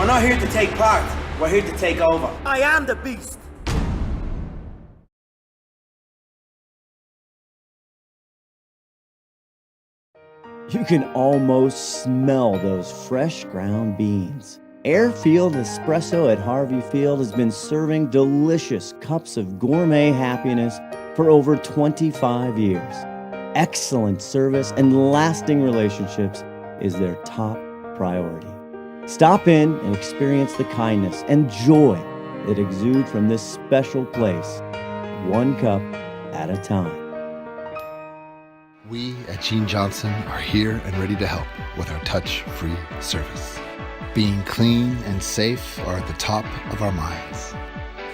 We're not here to take part. We're here to take over. I am the beast. You can almost smell those fresh ground beans. Airfield Espresso at Harvey Field has been serving delicious cups of gourmet happiness for over 25 years. Excellent service and lasting relationships is their top priority. Stop in and experience the kindness and joy that exude from this special place, one cup at a time. We at Gene Johnson are here and ready to help with our touch-free service. Being clean and safe are at the top of our minds.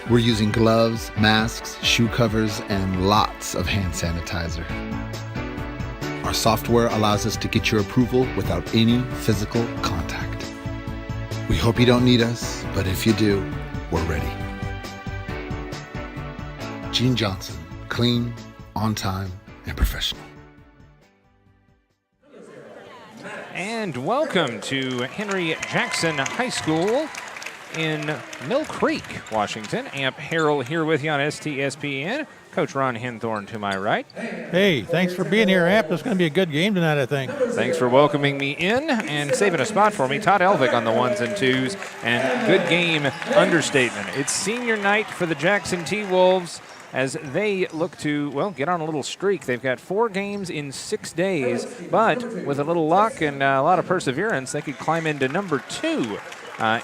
We're using gloves, masks, shoe covers, and lots of hand sanitizer. Our software allows us to get your approval without any physical contact. We hope you don't need us, but if you do, we're ready. Gene Johnson, clean, on time, and professional. And welcome to Henry Jackson High School in Mill Creek, Washington. Amp Harrell here with you on STSPN. Coach Ron Henthorn to my right. Hey, thanks for being here, Amp. It's going to be a good game tonight, I think. Thanks for welcoming me in and saving a spot for me. Todd Elvick on the ones and twos, and good game understatement. It's senior night for the Jackson T-Wolves as they look to, well, get on a little streak. They've got 4 games in 6 days, but with a little luck and a lot of perseverance, they could climb into number 2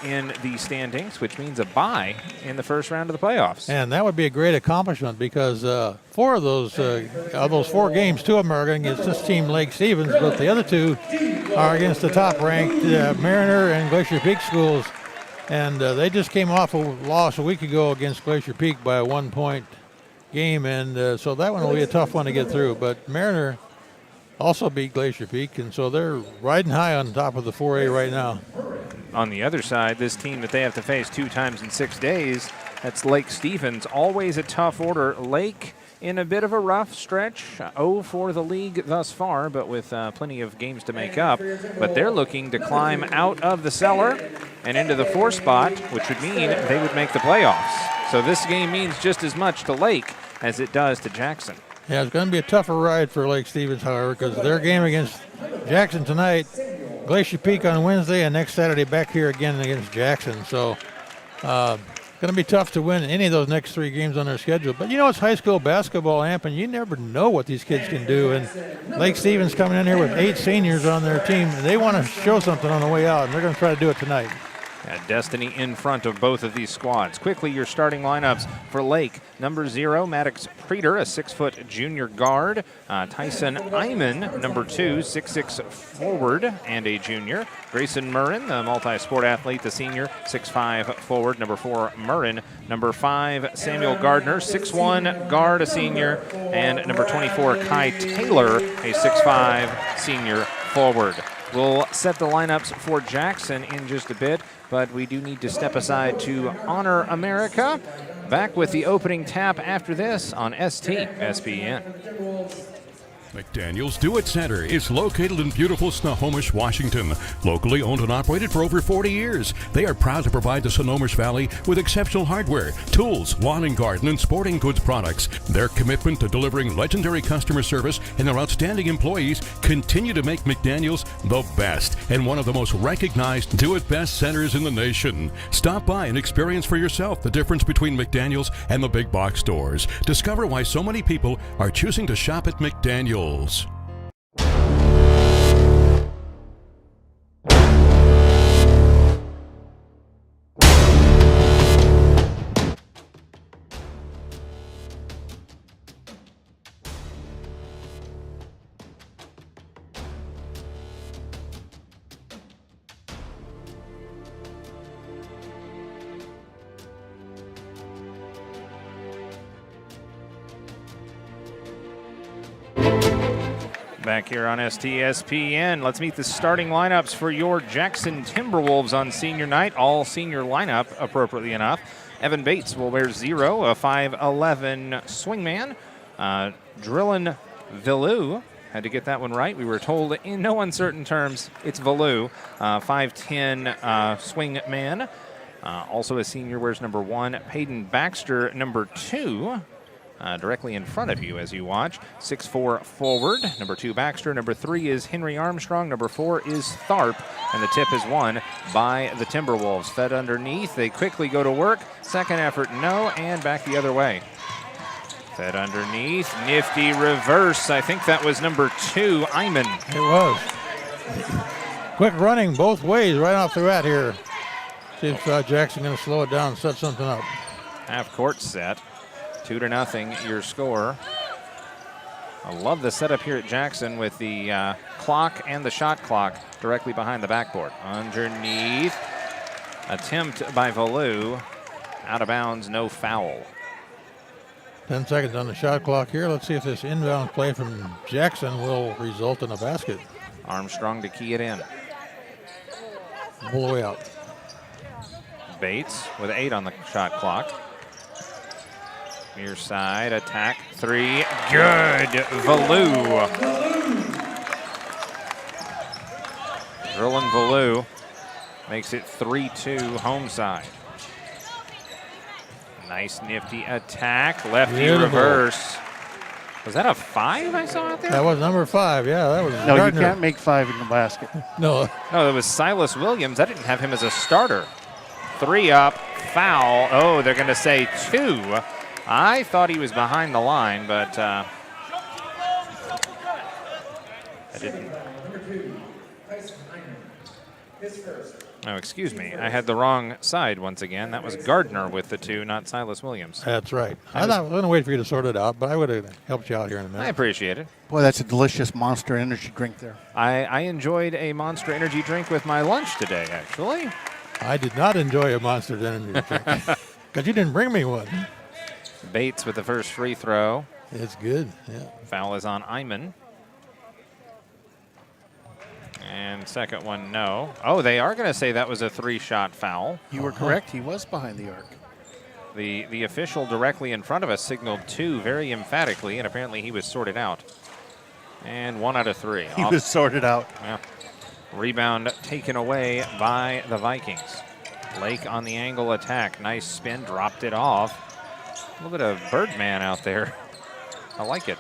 in the standings, which means a bye in the first round of the playoffs. And that would be a great accomplishment because 4 of those 4 games, 2 of them are against this team, Lake Stevens, but the other 2 are against the top-ranked Mariner and Glacier Peak schools. And they just came off a loss a week ago against Glacier Peak by a 1-point game, and so that one will be a tough one to get through. But Mariner also beat Glacier Peak, and so they're riding high on top of the 4A right now. On the other side, this team that they have to face 2 times in 6 days, that's Lake Stevens. Always a tough order. Lake in a bit of a rough stretch, 0 for the league thus far, but with plenty of games to make up. But they're looking to climb out of the cellar and into the 4 spot, which would mean they would make the playoffs. So this game means just as much to Lake as it does to Jackson. Yeah, it's going to be a tougher ride for Lake Stevens, however, because their game against Jackson tonight, Glacier Peak on Wednesday, and next Saturday back here again against Jackson. So going to be tough to win any of those next 3 games on their schedule. But, you know, it's high school basketball, Amp, and you never know what these kids can do. And Lake Stevens coming in here with 8 seniors on their team, and they want to show something on the way out, and they're going to try to do it tonight. Destiny in front of both of these squads. Quickly, your starting lineups for Lake. Number 0, Maddox Preeter, a 6-foot junior guard. Tyson Iman, number 2, 6'6" forward and a junior. Grayson Murrin, the multi-sport athlete, the senior, 6'5" forward. Number 4, Murrin. Number 5, Samuel Gardner, 6'1" guard, a senior. And number 24, Kai Taylor, a 6'5" senior forward. We'll set the lineups for Jackson in just a bit, but we do need to step aside to honor America. Back with the opening tap after this on STSPN. McDaniel's Do It Center is located in beautiful Snohomish, Washington. Locally owned and operated for over 40 years. They are proud to provide the Snohomish Valley with exceptional hardware, tools, lawn and garden, and sporting goods products. Their commitment to delivering legendary customer service and their outstanding employees continue to make McDaniel's the best and one of the most recognized Do It Best centers in the nation. Stop by and experience for yourself the difference between McDaniel's and the big box stores. Discover why so many people are choosing to shop at McDaniel's. Back here on STSPN, let's meet the starting lineups for your Jackson Timberwolves on senior night. All senior lineup, appropriately enough. Evan Bates will wear 0, a 5'11" swingman. Drillin Villu had to get that one right. We were told in no uncertain terms it's Valou, 5'10" swing man. Also a senior, wears number 1. Peyton Baxter, number 2. Directly in front of you as you watch. 6'4" forward. Number 2, Baxter. Number 3 is Henry Armstrong. Number 4 is Tharp. And the tip is won by the Timberwolves. Fed underneath. They quickly go to work. Second effort, no. And back the other way. Fed underneath. Nifty reverse. I think that was number 2, Iman. It was. Quick running both ways right off the bat here. See if Jackson going to slow it down and set something up. Half court set. 2-0 your score. I love the setup here at Jackson with the clock and the shot clock directly behind the backboard. Underneath. Attempt by Valou. Out of bounds, no foul. 10 seconds on the shot clock here. Let's see if this inbound play from Jackson will result in a basket. Armstrong to key it in. All the way out. Bates with 8 on the shot clock. Near side, attack, 3, good, Valou. Drilling Valou makes it 3-2 home side. Nice nifty attack, lefty Beautiful. Reverse. Was that a 5 I saw out there? That was number 5, yeah, that was No, Gardner. you can't make 5 in the basket. No. No, it was Silas Williams. I didn't have him as a starter. 3 up, foul. Oh, they're going to say 2. I thought he was behind the line, but I didn't. Oh, excuse me. I had the wrong side once again. That was Gardner with the 2, not Silas Williams. That's right. I was going to wait for you to sort it out, but I would have helped you out here in a minute. I appreciate it. Boy, that's a delicious Monster Energy drink there. I enjoyed a Monster Energy drink with my lunch today, actually. I did not enjoy a Monster Energy drink because you didn't bring me one. Bates with the first free throw. It's good, yeah. Foul is on Iman. And second one, no. Oh, they are going to say that was a 3-shot foul. You were correct. He was behind the arc. The official directly in front of us signaled 2 very emphatically, and apparently he was sorted out. And 1 out of 3. He was sorted out. Yeah. Rebound taken away by the Vikings. Lake on the angle attack. Nice spin, dropped it off. A little bit of Birdman out there. I like it.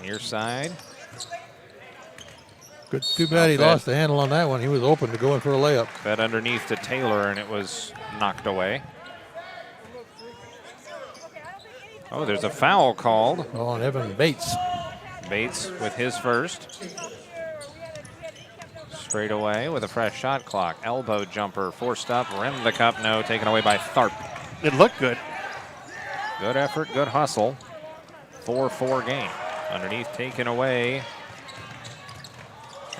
Near side. Good. Too bad he lost the handle on that one. He was open to going for a layup. Fed underneath to Taylor, and it was knocked away. Oh, there's a foul called. On Evan Bates. Bates with his first. Straight away with a fresh shot clock. Elbow jumper, forced up, rimmed the cup, no, taken away by Tharp. It looked good. Good effort, good hustle. 4-4 game. Underneath, taken away.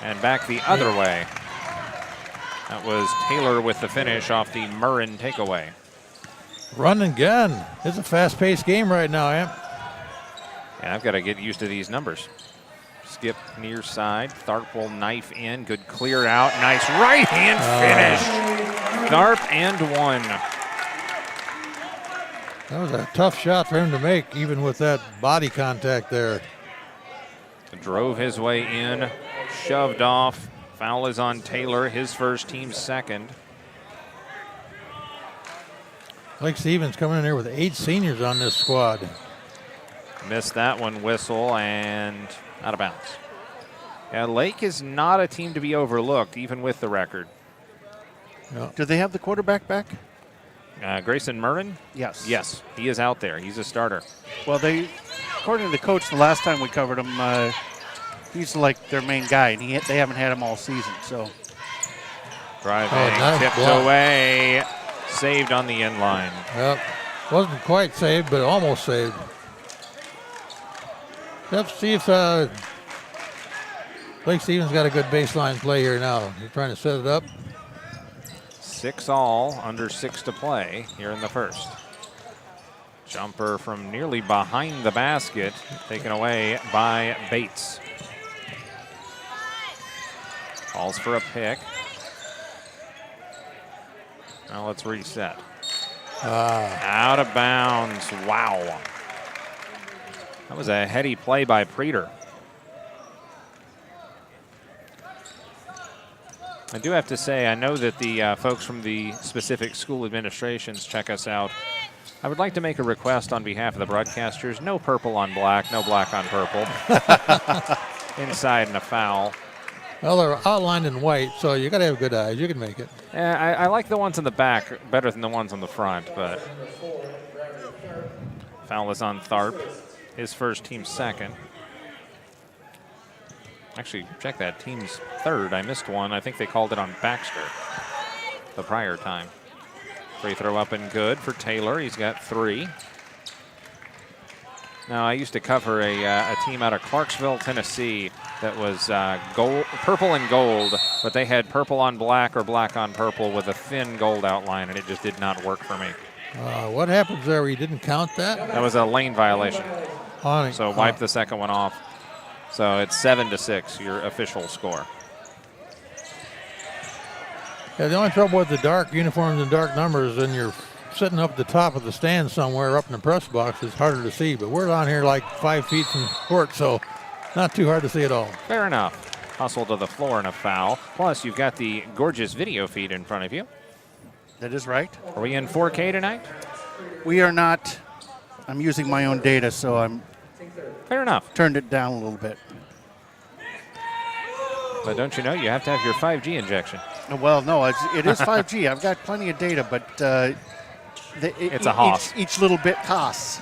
And back the other way. That was Taylor with the finish off the Murrin takeaway. Run and gun. It's a fast-paced game right now, Amp. Yeah, I've got to get used to these numbers. Skip near side. Tharp will knife in. Good clear out. Nice right hand finish. Tharp and 1. That was a tough shot for him to make, even with that body contact there. Drove his way in. Shoved off. Foul is on Taylor, his first, team's second. Lake Stevens coming in here with 8 seniors on this squad. Missed that one, whistle, and out of bounds. Yeah, Lake is not a team to be overlooked, even with the record. Yeah. Do they have the quarterback back? Grayson Murrin? Yes. Yes, he is out there. He's a starter. Well, according to the coach, the last time we covered him, he's like their main guy, and they haven't had him all season. So Driving, nice tipped block. away, saved on the end line. Yep. Wasn't quite saved, but almost saved. Let's see if Lake Stevens got a good baseline play here now. He's trying to set it up. 6 all, under 6 to play here in the first. Jumper from nearly behind the basket, taken away by Bates. Calls for a pick. Now let's reset. Out of bounds. Wow. That was a heady play by Preeter. I do have to say, I know that the folks from the specific school administrations check us out. I would like to make a request on behalf of the broadcasters. No purple on black, no black on purple. Inside and a foul. Well, they're outlined in white, so you got to have good eyes. You can make it. I like the ones in the back better than the ones on the front, but foul is on Tharp. His first, team's second. Actually, check that, team's third. I missed one. I think they called it on Baxter the prior time. Free throw up and good for Taylor. He's got 3. Now, I used to cover a team out of Clarksville, Tennessee that was purple and gold, but they had purple on black or black on purple with a thin gold outline, and it just did not work for me. What happens there where you didn't count that? That was a lane violation. So wipe the second one off. So it's 7-6, your official score. Yeah, the only trouble with the dark uniforms and dark numbers, when you're sitting up at the top of the stand somewhere up in the press box, it's harder to see. But we're down here like 5 feet from court, so not too hard to see at all. Fair enough. Hustle to the floor and a foul. Plus, you've got the gorgeous video feed in front of you. That is right. Are we in 4K tonight? We are not. I'm using my own data, so I'm Fair enough. turned it down a little bit. But don't you know, you have to have your 5G injection. Well, no, it is 5G. I've got plenty of data, but It's a hoss. Each little bit costs.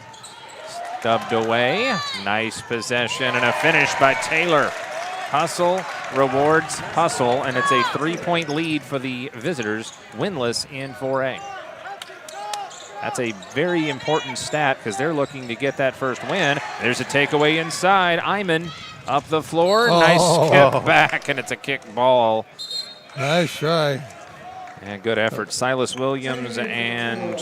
Stubbed away. Nice possession and a finish by Taylor. Hustle rewards hustle, and it's a 3-point lead for the visitors, winless in 4A. That's a very important stat because they're looking to get that first win. There's a takeaway inside. Iman up the floor. Nice skip back, and it's a kick ball. Nice try. And good effort. Silas Williams and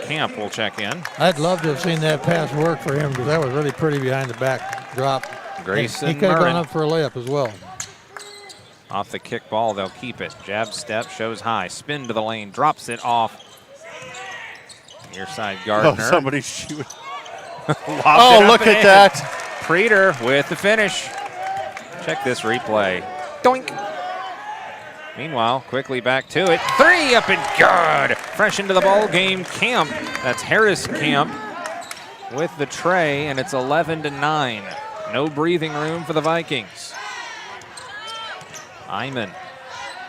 Camp will check in. I'd love to have seen that pass work for him because that was really pretty behind the back drop. Grayson He could have gone Murrin. up for a layup as well. Off the kick ball, they'll keep it. Jab step, shows high. Spin to the lane, drops it off. Near side Gardner. Oh, somebody's shooting. Oh, look at that. Preeter with the finish. Check this replay. Doink. Meanwhile, quickly back to it. 3 up and good. Fresh into the ball game, Camp. That's Harris Camp with the tray, and it's 11-9. No breathing room for the Vikings. Iman.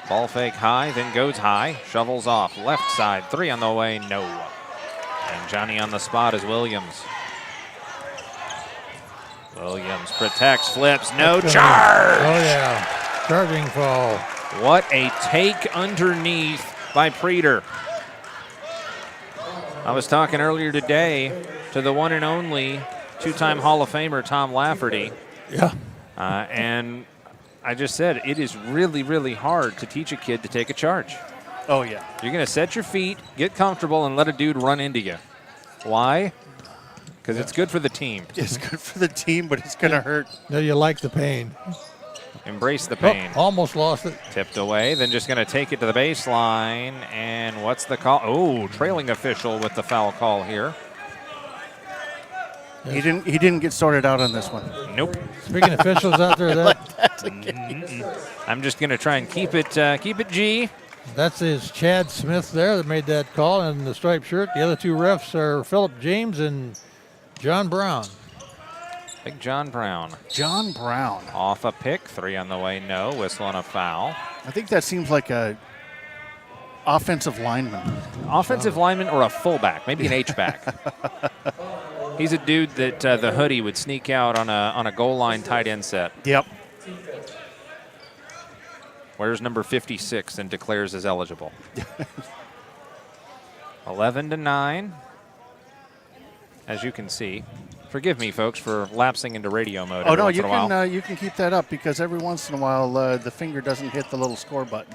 Ball fake high, then goes high. Shovels off. Left side. 3 on the way. No. And Johnny on the spot is Williams. Williams protects, flips. No charge. Oh, yeah. Charging foul. What a take underneath by Preeter. I was talking earlier today to the one and only 2-time Hall of Famer Tom Lafferty. Yeah. And I just said it is really, really hard to teach a kid to take a charge. Oh, yeah. You're going to set your feet, get comfortable, and let a dude run into you. Why? Because it's good for the team. It's good for the team, but it's going to hurt. No, you like the pain. Embrace the pain. Oh, almost lost it. Tipped away, then just going to take it to the baseline. And what's the call? Oh, trailing official with the foul call here. He didn't get sorted out on this one. Nope. Speaking of officials out there, I'm just going to try and keep it G. that's his Chad Smith there that made that call in the striped shirt. The other 2 refs are Philip James and John Brown. Big John Brown. John Brown. Off a pick, 3 on the way, no. Whistle and a foul. I think that seems like a offensive lineman. Offensive lineman or a fullback, maybe an H-back. He's a dude that the hoodie would sneak out on a goal line tight end set. Yep. Wears number 56 and declares as eligible. 11-9, as you can see. Forgive me, folks, for lapsing into radio mode. Oh, no, you can you can keep that up because every once in a while the finger doesn't hit the little score button.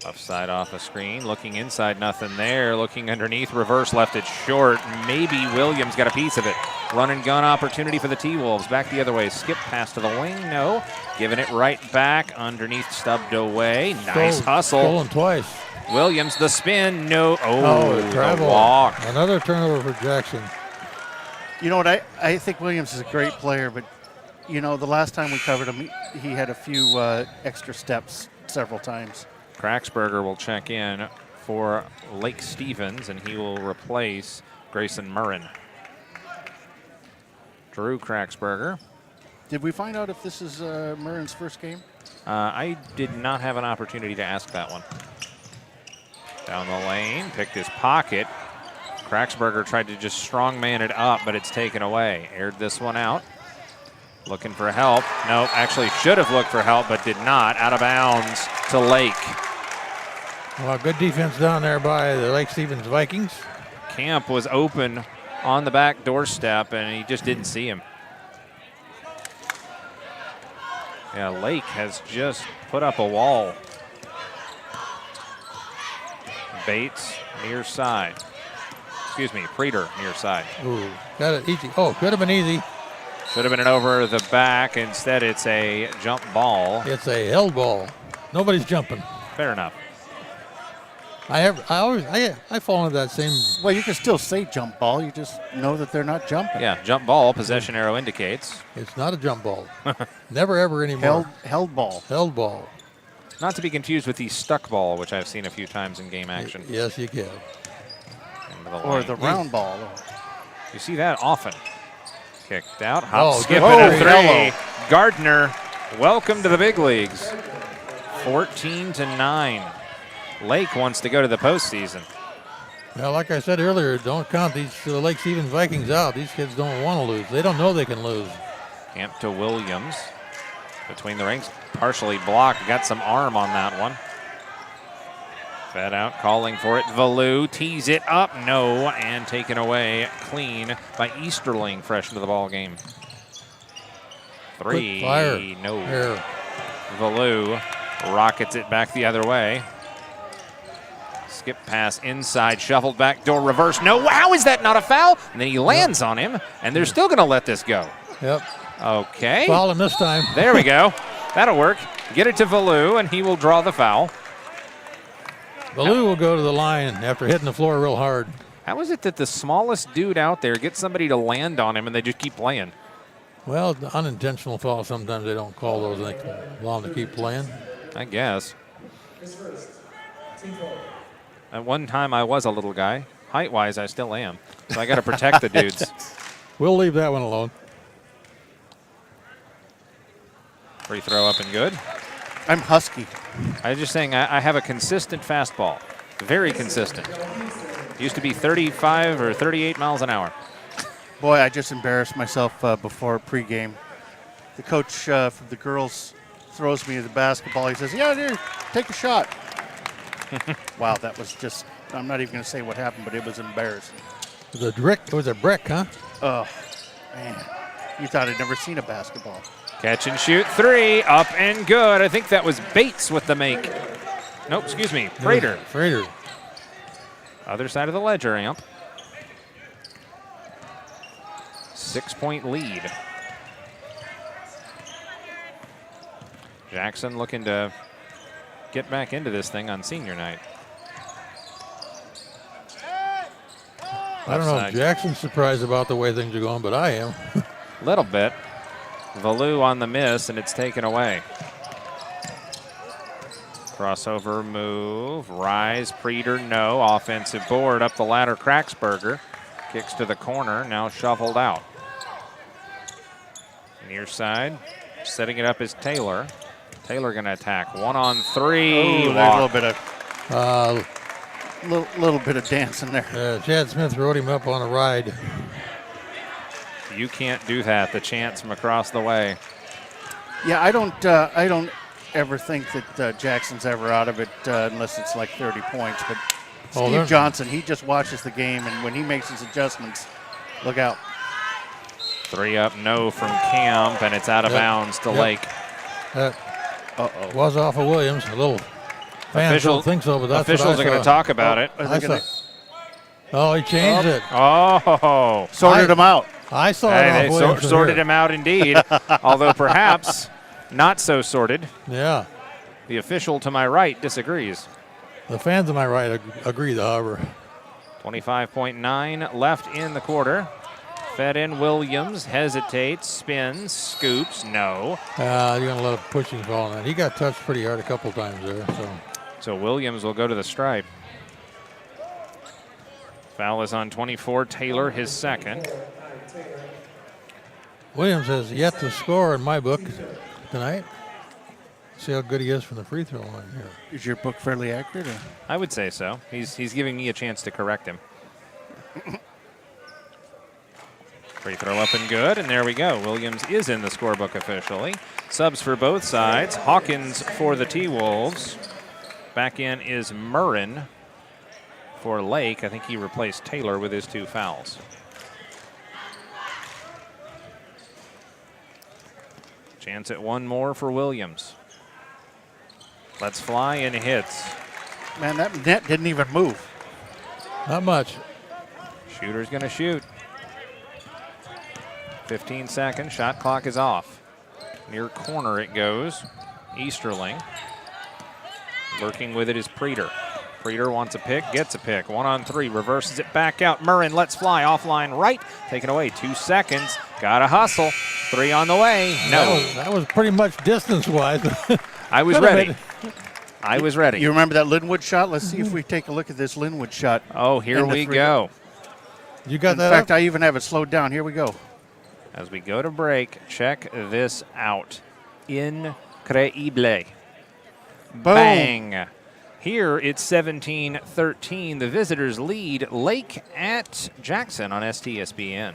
Left side off a screen, looking inside, nothing there. Looking underneath, reverse, left it short. Maybe Williams got a piece of it. Run and gun opportunity for the T-Wolves. Back the other way, skip pass to the wing, no. Giving it right back, underneath, stubbed away. Nice hustle. Stolen twice. Williams, the spin, no. Oh, The travel. walk. Another turnover for Jackson. You know what? I think Williams is a great player, but, you know, the last time we covered him, he had a few extra steps several times. Kraxberger will check in for Lake Stevens, and he will replace Grayson Murrin. Drew Kraxberger. Did we find out if this is Murrin's first game? I did not have an opportunity to ask that one. Down the lane, picked his pocket. Kraxberger tried to just strongman it up, but it's taken away. Aired this one out. Looking for help. No, actually should have looked for help, but did not. Out of bounds to Lake. Well, good defense down there by the Lake Stevens Vikings. Camp was open on the back doorstep, and he just didn't see him. Yeah, Lake has just put up a wall. Bates near side. Excuse me, Preeter near side. Ooh, got it easy. Oh, could have been easy. Should have been an over the back. Instead, it's a jump ball. It's a held ball. Nobody's jumping. Fair enough. I fall into that same. Well, you can still say jump ball. You just know that they're not jumping. Yeah, jump ball, possession arrow indicates. It's not a jump ball. Never, ever anymore. Held ball. Held ball. Not to be confused with the stuck ball, which I've seen a few times in game action. Yes, you can. Or the round ball. You see that often. Kicked out, hop, skip, good. and a three. Hello. Gardner, welcome to the big leagues. 14-9. Lake wants to go to the postseason. Well, like I said earlier, don't count these Lake Stevens Vikings out. These kids don't want to lose. They don't know they can lose. Camp to Williams. Between the ranks, partially blocked. Got some arm on that one. Fed out, calling for it. Valou tees it up. No, and taken away clean by Easterling, fresh into the ball game. Three. Quick fire. No. Here. Valou rockets it back the other way. Skip pass inside, shuffled back door, reverse. No, how is that not a foul? And then he lands on him, and they're still going to let this go. Yep. Okay. Foul him this time. There we go. That'll work. Get it to Valou, and he will draw the foul. Valou will go to the line after hitting the floor real hard. How is it that the smallest dude out there gets somebody to land on him and they just keep playing? Well, the unintentional foul, sometimes they don't call those. They allow them to keep playing. I guess. At one time, I was a little guy. Height-wise, I still am. So I got to protect the dudes. We'll leave that one alone. Free throw up and good. I'm husky. I was just saying I have a consistent fastball. Very consistent. Used to be 35 or 38 miles an hour. Boy, I just embarrassed myself before pregame. The coach from the girls throws me the basketball. He says, yeah, dude, take a shot. Wow, that was just, I'm not even going to say what happened, but it was embarrassing. It was a brick, huh? Oh, man. You thought I'd never seen a basketball. Catch and shoot three, up and good. I think that was Bates with the make. Nope, excuse me, Frater. Frater. Other side of the ledger, Amp. 6-point lead. Jackson looking to get back into this thing on senior night. I don't know if Jackson's surprised about the way things are going, but I am. Little bit. Valou on the miss, and it's taken away. Crossover move, rise, Preeter, no. Offensive board up the ladder, Kraxberger. Kicks to the corner, now shoveled out. Near side, setting it up is Taylor. Taylor gonna attack, 1-on-3. Oh, there's a little bit of dancing there. Chad Smith rode him up on a ride. You can't do that, the chance from across the way. Yeah, I don't ever think that Jackson's ever out of it unless it's like 30 points. But Steve Johnson, he just watches the game, and when he makes his adjustments, look out. 3 up, no from Camp, and it's out of bounds to Lake. Was off of Williams. A little fans don't think so, but that's officials are going to talk about it. Oh, he changed it. Oh, sorted him out. I saw it. They sorted him out indeed, although perhaps not so sorted. Yeah. The official to my right disagrees. The fans to my right agree, however. 25.9 left in the quarter. Fed in Williams, hesitates, spins, scoops, no. You're going to let a pushing fall on that. He got touched pretty hard a couple times there. So Williams will go to the stripe. Foul is on 24, Taylor his second. Williams has yet to score in my book tonight. See how good he is from the free throw line here. Is your book fairly accurate? Or? I would say so. He's giving me a chance to correct him. Free throw up and good, and there we go. Williams is in the scorebook officially. Subs for both sides. Hawkins for the T-Wolves. Back in is Murrin for Lake. I think he replaced Taylor with his 2 fouls. Chance at one more for Williams. Let's fly and hits. Man, that net didn't even move. Not much. Shooter's going to shoot. 15 seconds. Shot clock is off. Near corner it goes. Easterling. Working with it is Preeter. Preeter wants a pick, gets a pick. 1 on 3, reverses it back out. Murrin, let's fly, offline right. Taken away, 2 seconds. Gotta hustle. 3 on the way. No. That was pretty much distance-wise. I was ready. I was ready. You remember that Linwood shot? Let's see if we take a look at this Linwood shot. Oh, here we go. You got that In fact, up? I even have it slowed down. Here we go. As we go to break, check this out. Increíble. Boom. Bang. Here it's 17-13. The visitors lead Lake at Jackson on STSPN.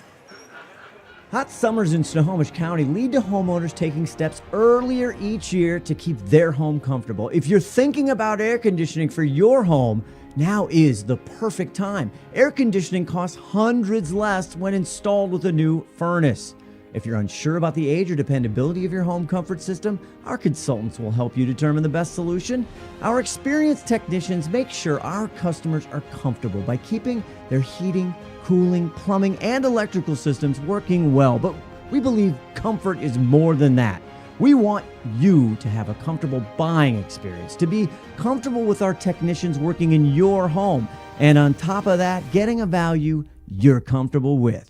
Hot summers in Snohomish County lead to homeowners taking steps earlier each year to keep their home comfortable. If you're thinking about air conditioning for your home, now is the perfect time. Air conditioning costs hundreds less when installed with a new furnace. If you're unsure about the age or dependability of your home comfort system, our consultants will help you determine the best solution. Our experienced technicians make sure our customers are comfortable by keeping their heating, cooling, plumbing, and electrical systems working well. But we believe comfort is more than that. We want you to have a comfortable buying experience, to be comfortable with our technicians working in your home, and on top of that, getting a value you're comfortable with.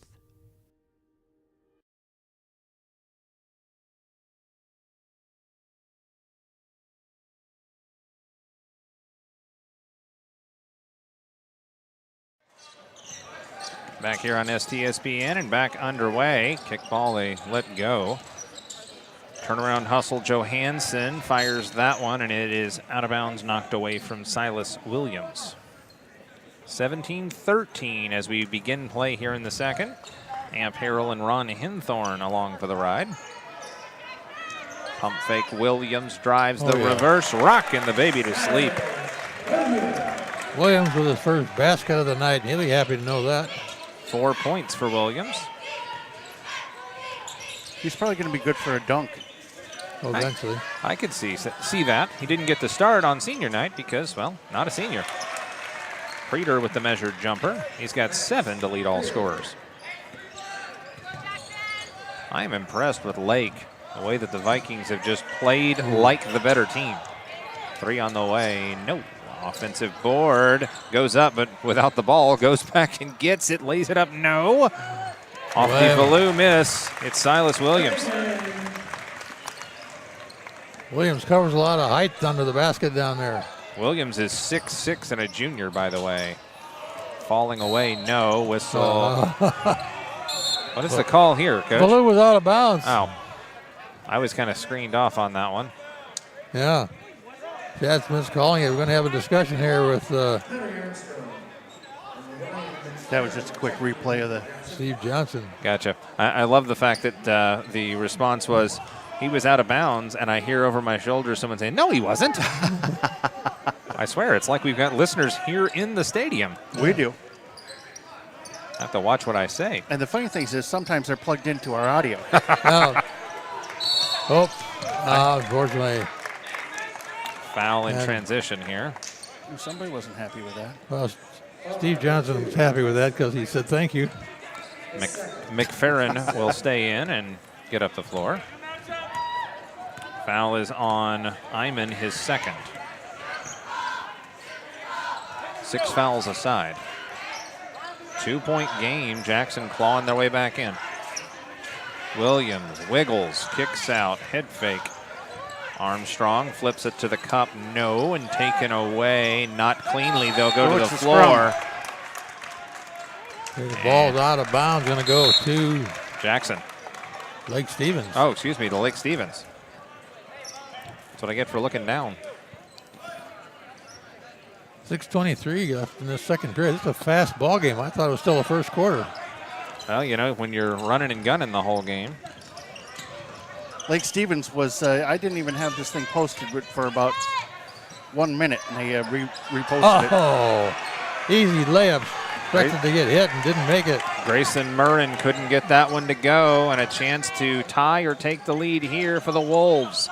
Back here on STSPN and back underway. Kick ball, they let go. Turnaround hustle, Johansson fires that one, and it is out of bounds, knocked away from Silas Williams. 17-13 as we begin play here in the second. Amp Harrell and Ron Hinthorn along for the ride. Pump fake, Williams drives the reverse, rocking the baby to sleep. Williams with his first basket of the night. He'll be happy to know that. 4 points for Williams. He's probably going to be good for a dunk. Eventually. I could see that. He didn't get the start on senior night because, well, not a senior. Preeter with the measured jumper. He's got 7 to lead all scorers. I am impressed with Lake, the way that the Vikings have just played like the better team. 3 on the way, no. Offensive board, goes up, but without the ball, goes back and gets it, lays it up, no. Off the Ballou miss, it's Silas Williams. Williams covers a lot of height under the basket down there. Williams is 6'6" and a junior, by the way. Falling away, no. Whistle. What is the call here, Coach? Ballou was out of bounds. Oh. I was kind of screened off on that one. Yeah. Chad Smith's calling it. We're going to have a discussion here with That was just a quick replay of the Steve Johnson. Gotcha. I love the fact that the response was, he was out of bounds, and I hear over my shoulder someone saying, no, he wasn't. I swear, it's like we've got listeners here in the stadium. We do. I have to watch what I say. And the funny thing is sometimes they're plugged into our audio. Unfortunately. Foul in transition here. Somebody wasn't happy with that. Well, Steve Johnson was happy with that because he said thank you. McFerrin will stay in and get up the floor. Foul is on Iman, his second. 6 fouls aside. 2-point game. Jackson clawing their way back in. Williams wiggles, kicks out, head fake. Armstrong flips it to the cup, no, and taken away. Not cleanly, they'll go to the floor. The ball's out of bounds, going to go to Jackson. Lake Stevens. Oh, excuse me, to Lake Stevens. That's what I get for looking down. 6:23 left in this second period. This is a fast ball game. I thought it was still the first quarter. Well, you know, when you're running and gunning the whole game. Lake Stevens was, I didn't even have this thing posted for about 1 minute, and they reposted it. Oh, easy layup. Expected to get hit and didn't make it. Grayson Murrin couldn't get that one to go, and a chance to tie or take the lead here for the Wolves.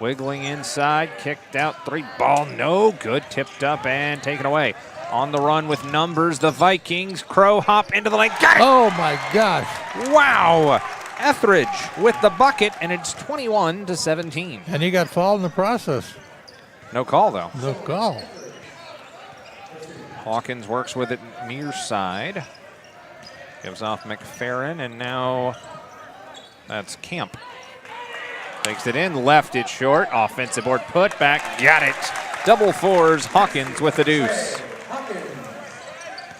Wiggling inside, kicked out, 3 ball, no good, tipped up and taken away. On the run with numbers, the Vikings. Crow hop into the lane, got it! Oh my gosh. Wow! Etheridge with the bucket, and it's 21-17. And he got fouled in the process. No call, though. No call. Hawkins works with it near side. Gives off McFerrin, and now that's Camp. Takes it in, left it short. Offensive board put back, got it. Double fours, Hawkins with the deuce.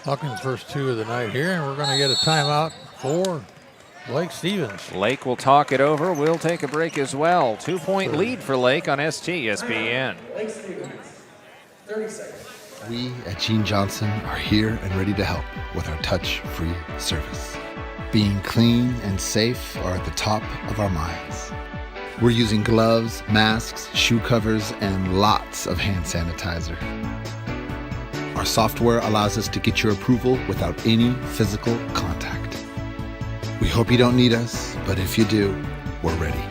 Hawkins' first 2 of the night here, and we're going to get a timeout for Lake Stevens. Lake will talk it over. We'll take a break as well. 2-point lead for Lake on STSPN. Lake Stevens, 30 seconds. We at Gene Johnson are here and ready to help with our touch-free service. Being clean and safe are at the top of our minds. We're using gloves, masks, shoe covers, and lots of hand sanitizer. Our software allows us to get your approval without any physical contact. We hope you don't need us, but if you do, we're ready.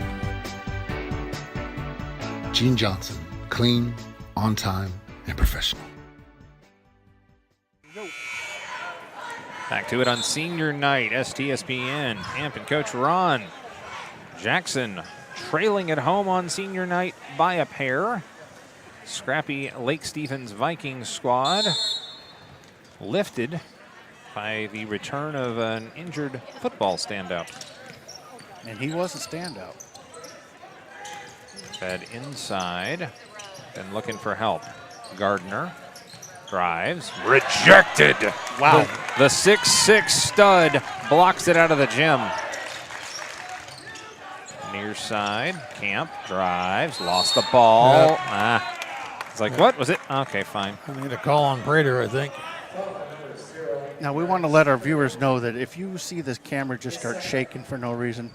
Gene Johnson, clean, on time, and professional. Back to it on senior night, STSPN. Camp and Coach Ron. Jackson trailing at home on senior night by a pair. Scrappy Lake Stevens Vikings squad lifted by the return of an injured football standout. And he was a standout. Fed inside, and looking for help. Gardner drives, rejected. Wow. The 6'6" stud blocks it out of the gym. Near side, Camp drives, lost the ball. Yep. It's like, what was it? Okay, fine. I need a call on Prater, I think. Now, we want to let our viewers know that if you see this camera just start shaking for no reason,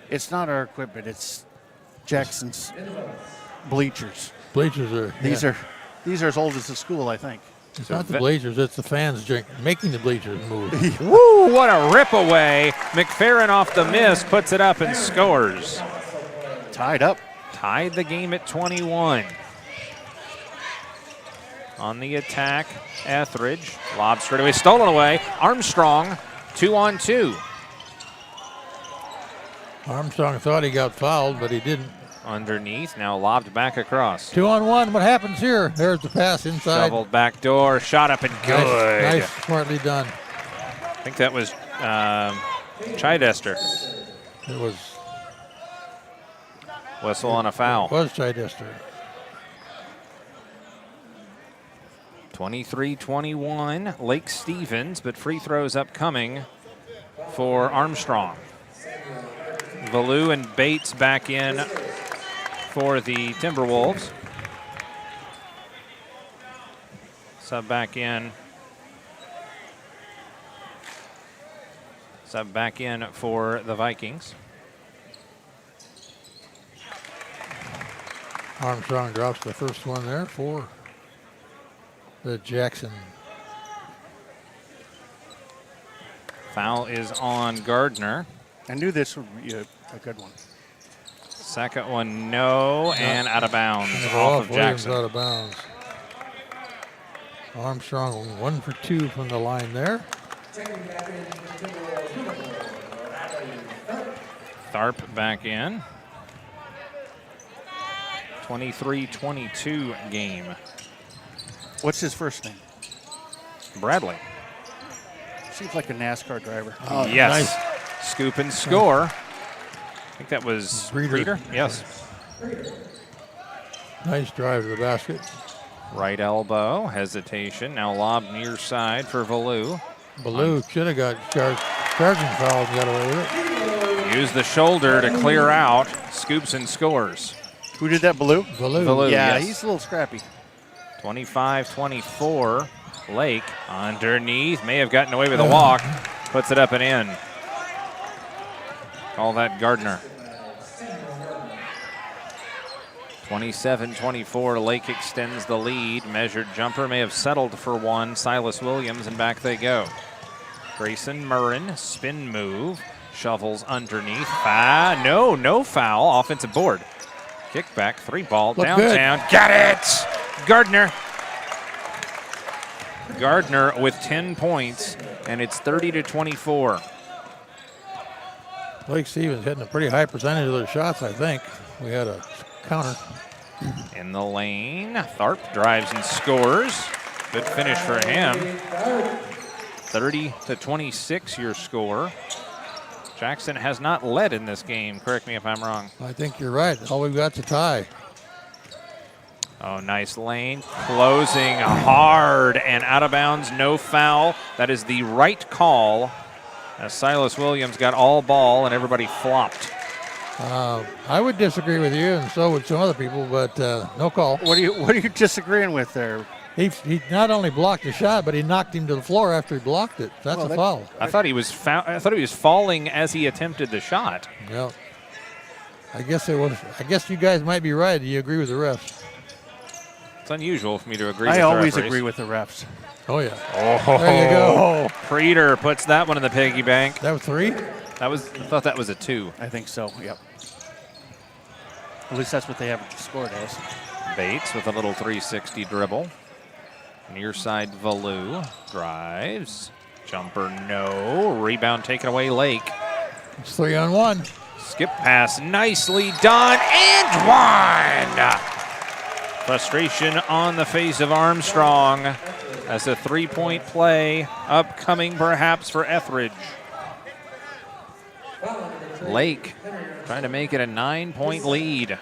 it's not our equipment, it's Jackson's bleachers. Bleachers are. These are as old as the school, I think. It's not the bleachers, it's the fans making the bleachers move. Woo, what a rip away. McFerrin off the miss, puts it up and scores. Tied up. Tied the game at 21. On the attack, Etheridge, lob straight away, stolen away. Armstrong, 2-on-2. Armstrong thought he got fouled, but he didn't. Underneath, now lobbed back across. 2-on-1, what happens here? There's the pass inside. Shoveled back door, shot up and good. Nice, smartly done. I think that was Chidester. It was. Whistle on a foul. It was Chidester. 23-21, Lake Stevens, but free throws upcoming for Armstrong. Valou and Bates back in for the Timberwolves. Sub back in. Sub back in for the Vikings. Armstrong drops the first one there for the Jackson. Foul is on Gardner. I knew this would be a good one. Second one, no, and out of bounds off of Williams Jackson. out of bounds. Armstrong 1 for 2 from the line there. Tharp back in. 23-22 game. What's his first name? Bradley. Seems like a NASCAR driver. Oh, Yes. nice. Scoop and score. I think that was Breeder. Yes. Nice drive to the basket. Right elbow, hesitation. Now lob near side for Valou. Baloo should have got charging foul and got away with it. Use the shoulder to clear out. Scoops and scores. Who did that, Baloo? Baloo. Valou, Yeah, yes. he's a little scrappy. 25-24. Lake underneath. May have gotten away with a walk. Puts it up and in. Call that Gardner. 27-24. Lake extends the lead. Measured jumper may have settled for one. Silas Williams, and back they go. Grayson Murrin, spin move. Shovels underneath. No foul. Offensive board. Kickback, 3-ball, Look downtown. good. Got it! Gardner. Gardner with 10 points, and it's 30-24. Blake Stevens hitting a pretty high percentage of their shots, I think. We had a counter. In the lane, Tharp drives and scores. Good finish for him. 30-26 your score. Jackson has not led in this game. Correct me if I'm wrong. I think you're right. All we've got's a tie. Oh, nice lane. Closing hard and out of bounds. No foul. That is the right call. As Silas Williams got all ball and everybody flopped. I would disagree with you, and so would some other people, but no call. What are you disagreeing with there? He not only blocked the shot, but he knocked him to the floor after he blocked it. That's a foul. I thought he was falling as he attempted the shot. Yeah. I guess it was. I guess you guys might be right. Do you agree with the refs? It's unusual for me to agree. I with the always referees. agree with the refs. Oh yeah. Oh, There you go. Preeter puts that one in the piggy bank. That was 3. I thought that was a 2. I think so, yep. At least that's what they have scored as. Bates with a little 360 dribble. Near side Valou drives. Jumper no. Rebound taken away Lake. It's 3-on-1. Skip pass nicely done and one. Frustration on the face of Armstrong as a 3-point play upcoming perhaps for Etheridge. Lake trying to make it a 9-point lead.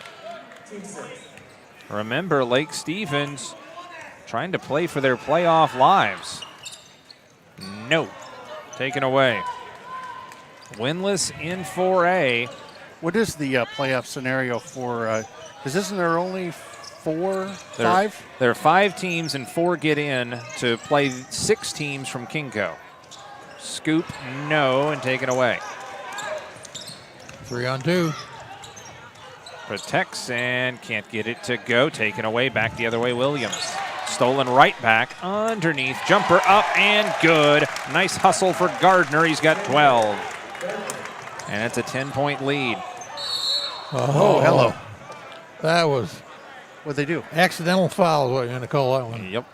Remember, Lake Stevens trying to play for their playoff lives. No, taken away. Winless in 4A. What is the playoff scenario for, because isn't there only 5? There are 5 teams and 4 get in to play 6 teams from Kinko. Scoop, no, and taken away. 3-on-2. Protects and can't get it to go. Taken away, back the other way, Williams. Stolen right back, underneath, jumper up and good. Nice hustle for Gardner, he's got 12. And it's a 10-point lead. Oh, hello. That was What'd they do? accidental foul is what you're going to call that one. Yep.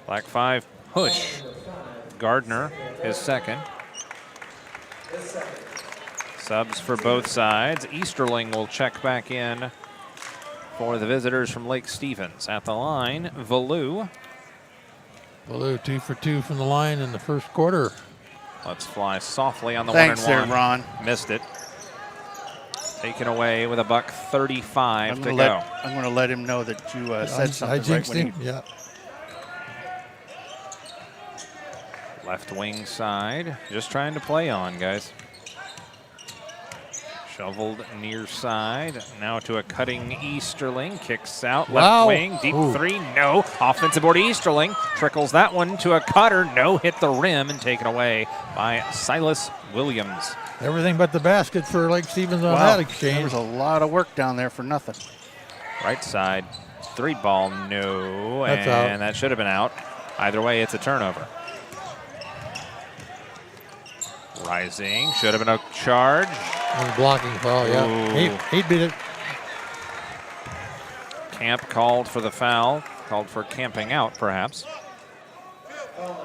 Black 5, push. Gardner, his second. Subs for both sides. Easterling will check back in for the visitors from Lake Stevens. At the line, Valou. Baloo 2 for 2 from the line in the first quarter. Let's fly softly on the Thanks 1-and-1. there, Ron. Missed it. Taken away with a $1:35 I'm to gonna go. I'm going to let him know that you said I something right jinxed when him. Yeah. Left wing side. Just trying to play on, guys. Shoveled near side. Now to a cutting Easterling. Kicks out. Left Wow. wing. Deep Ooh. 3. No. Offensive board Easterling. Trickles that one to a cutter. No. Hit the rim and taken away by Silas Williams. Everything but the basket for Lake Stevens on Wow, that there exchange. was a lot of work down there for nothing. Right side. 3-ball. No. That's and out. that should have been out. Either way, it's a turnover. Rising. Should have been a charge. And blocking foul, yeah. He beat it. Camp called for the foul. Called for camping out, perhaps.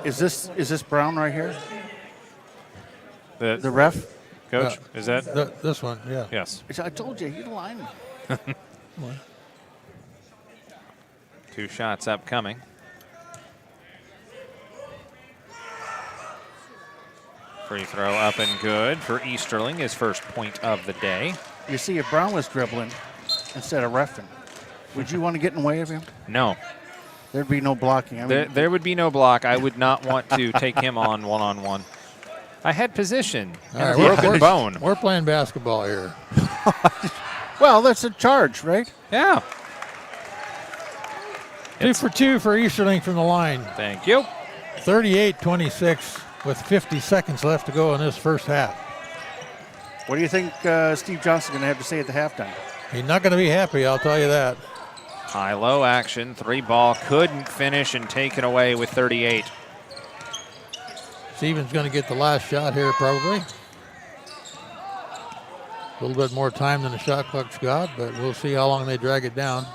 Is this Brown right here? The The ref? coach, is that? This one, yeah. Yes. I told you, he's a lineman. 2 shots upcoming. Free throw up and good for Easterling, his first point of the day. You see, if Brown was dribbling instead of reffing, would you want to get in the way of him? No. There'd be no blocking. I mean, There would be no block. I would not want to take him on one-on-one. I had position and a broken bone. We're playing basketball here. well, that's a charge, right? Yeah. 2 for 2 for Easterling from the line. Thank you. 38-26 with 50 seconds left to go in this first half. What do you think Steve Johnson's going to have to say at the halftime? He's not going to be happy, I'll tell you that. High-low action, 3-ball, couldn't finish and taken away with 38. Stevens going to get the last shot here probably. A little bit more time than the shot clock's got, but we'll see how long they drag it down.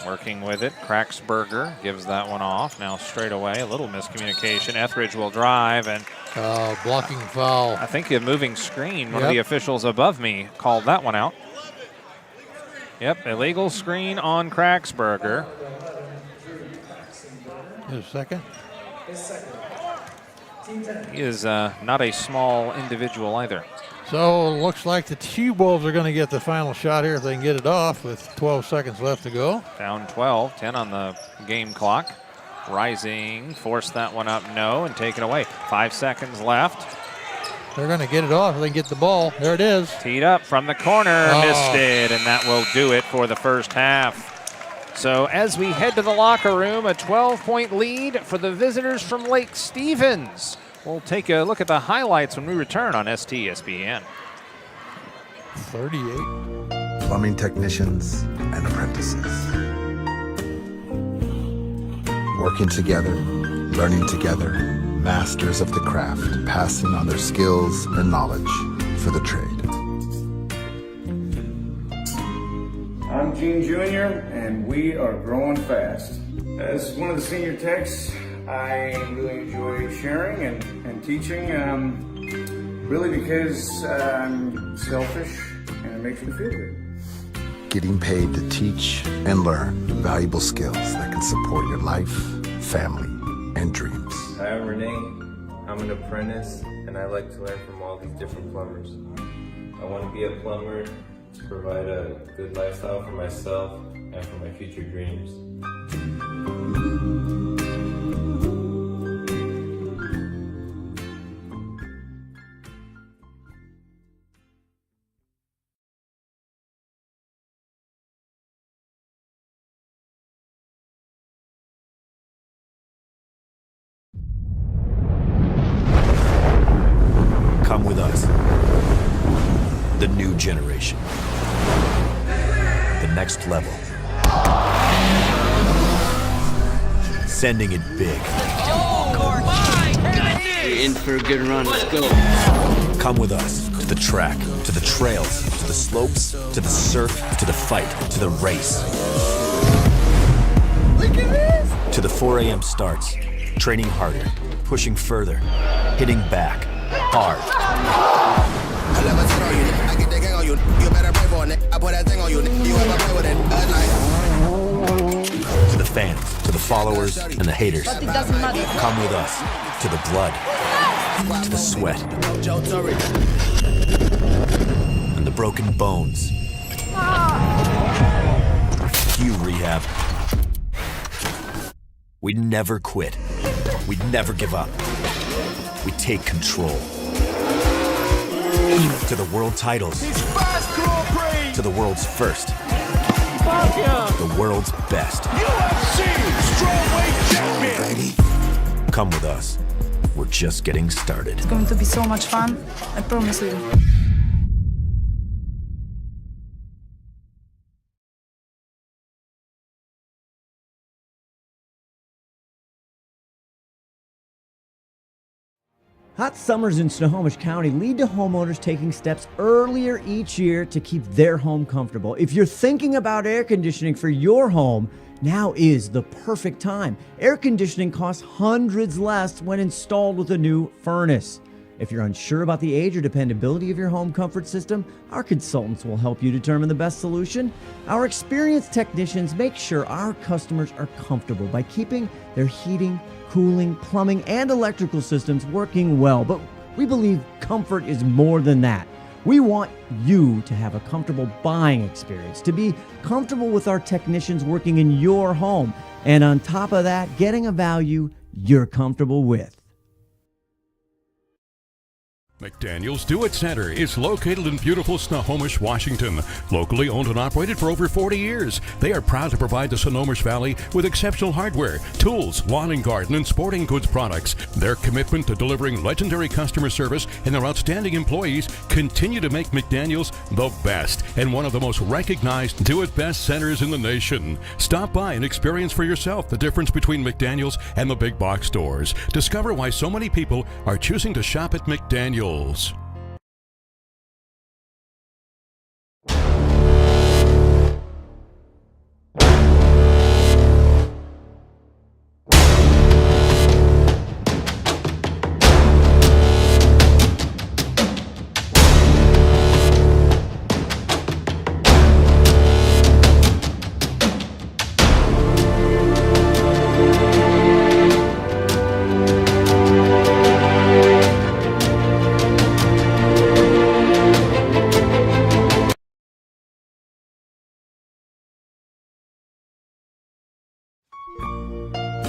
Working with it, Kraxberger gives that one off. Now straight away, a little miscommunication. Etheridge will drive and blocking foul. I think a moving screen. One of the officials above me called that one out. Yep, illegal screen on Kraxberger. His second. He is not a small individual either. So it looks like the T-Wolves are going to get the final shot here if they can get it off with 12 seconds left to go. Down 12, 10 on the game clock. Rising, force that one up, no, and take it away. 5 seconds left. They're going to get it off if they can get the ball. There it is. Teed up from the corner, missed it, and that will do it for the first half. So as we head to the locker room, a 12-point lead for the visitors from Lake Stevens. We'll take a look at the highlights when we return on STSPN. 38. Plumbing technicians and apprentices. Working together, learning together, masters of the craft, passing on their skills and knowledge for the trade. I'm Gene Jr., and we are growing fast. As one of the senior techs, I really enjoy sharing and teaching, really because I'm selfish and it makes me feel good. Getting paid to teach and learn valuable skills that can support your life, family, and dreams. Hi, I'm Renee. I'm an apprentice, and I like to learn from all these different plumbers. I want to be a plumber to provide a good lifestyle for myself and for my future dreams. Come with us. The new generation. The next level. Sending it big. You're in for a good run. Let's go. Come with us to the track, to the trails, to the slopes, to the surf, to the fight, to the race. Look at this! To the 4 a.m. starts. Training harder, pushing further, hitting back. Hard. To the fans, to the followers, and the haters. But it doesn't matter. Come with us. To the blood, to the sweat, and the broken bones. You rehab. We never quit. We never give up. We take control. To the world titles. To the world's first. The world's best. Come with us. We're just getting started. It's going to be so much fun. I promise you. Hot summers in Snohomish County lead to homeowners taking steps earlier each year to keep their home comfortable. If you're thinking about air conditioning for your home, now is the perfect time. Air conditioning costs hundreds less when installed with a new furnace. If you're unsure about the age or dependability of your home comfort system, our consultants will help you determine the best solution. Our experienced technicians make sure our customers are comfortable by keeping their heating, cooling, plumbing, and electrical systems working well. But We believe comfort is more than that. We want you to have a comfortable buying experience, to be comfortable with our technicians working in your home, and on top of that, getting a value you're comfortable with. McDaniel's Do It Center is located in beautiful Snohomish, Washington. Locally owned and operated for over 40 years, they are proud to provide the Snohomish Valley with exceptional hardware, tools, lawn and garden, and sporting goods products. Their commitment to delivering legendary customer service and their outstanding employees continue to make McDaniel's the best and one of the most recognized Do It Best centers in the nation. Stop by and experience for yourself the difference between McDaniel's and the big box stores. Discover why so many people are choosing to shop at McDaniel's.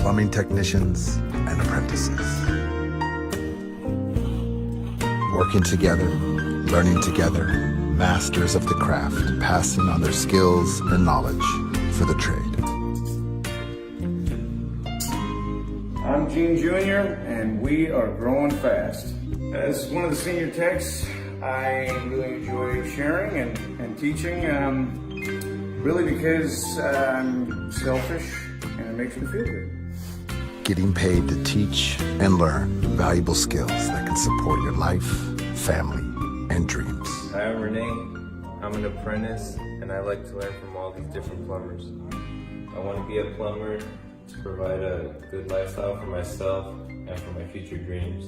Plumbing technicians and apprentices. Working together, learning together, masters of the craft, passing on their skills and knowledge for the trade. I'm Gene Jr., and we are growing fast. As one of the senior techs, I really enjoy sharing and teaching, really because I'm selfish and it makes me feel good. Getting paid to teach and learn valuable skills that can support your life, family, and dreams. Hi, I'm Renee. I'm an apprentice, and I like to learn from all these different plumbers. I want to be a plumber to provide a good lifestyle for myself and for my future dreams.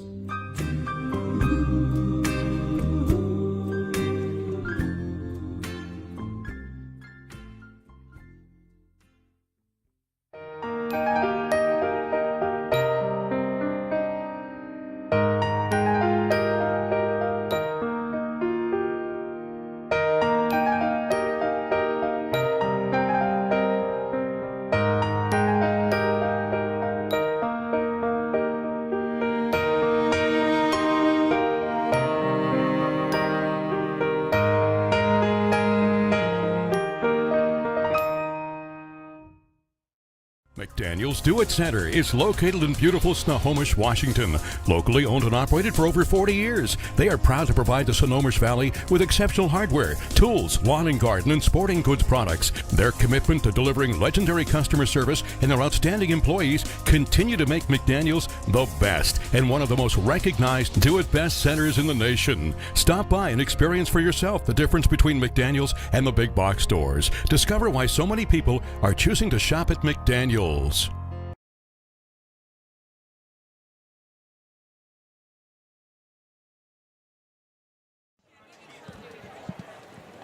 McDaniel's Do It Center is located in beautiful Snohomish, Washington. Locally owned and operated for over 40 years, they are proud to provide the Snohomish Valley with exceptional hardware, tools, lawn and garden, and sporting goods products. Their commitment to delivering legendary customer service and their outstanding employees continue to make McDaniel's the best and one of the most recognized Do It Best centers in the nation. Stop by and experience for yourself the difference between McDaniel's and the big box stores. Discover why so many people are choosing to shop at McDaniel's.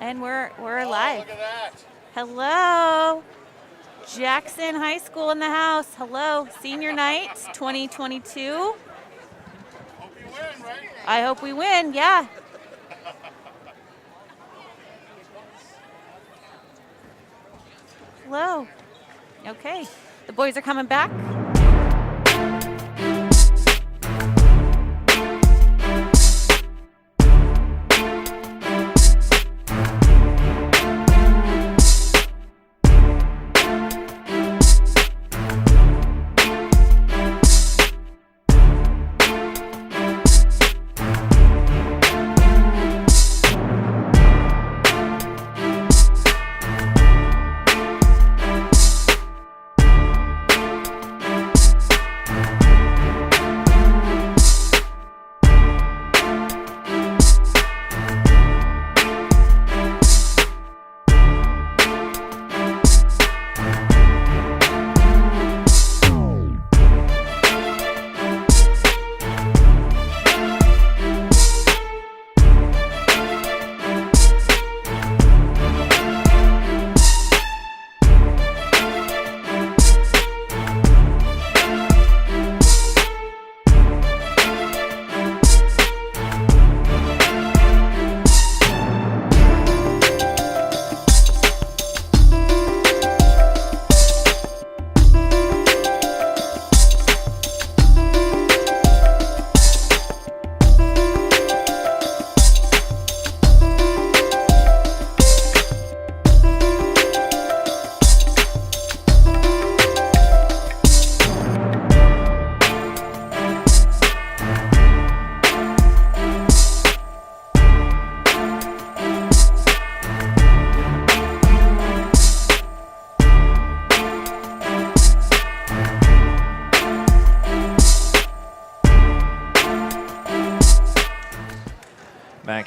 And we're live. Look at that. Hello. Jackson High School in the house. Hello. Senior night 2022. Hope you win, right? I hope we win. Yeah. Hello. Okay. The boys are coming back.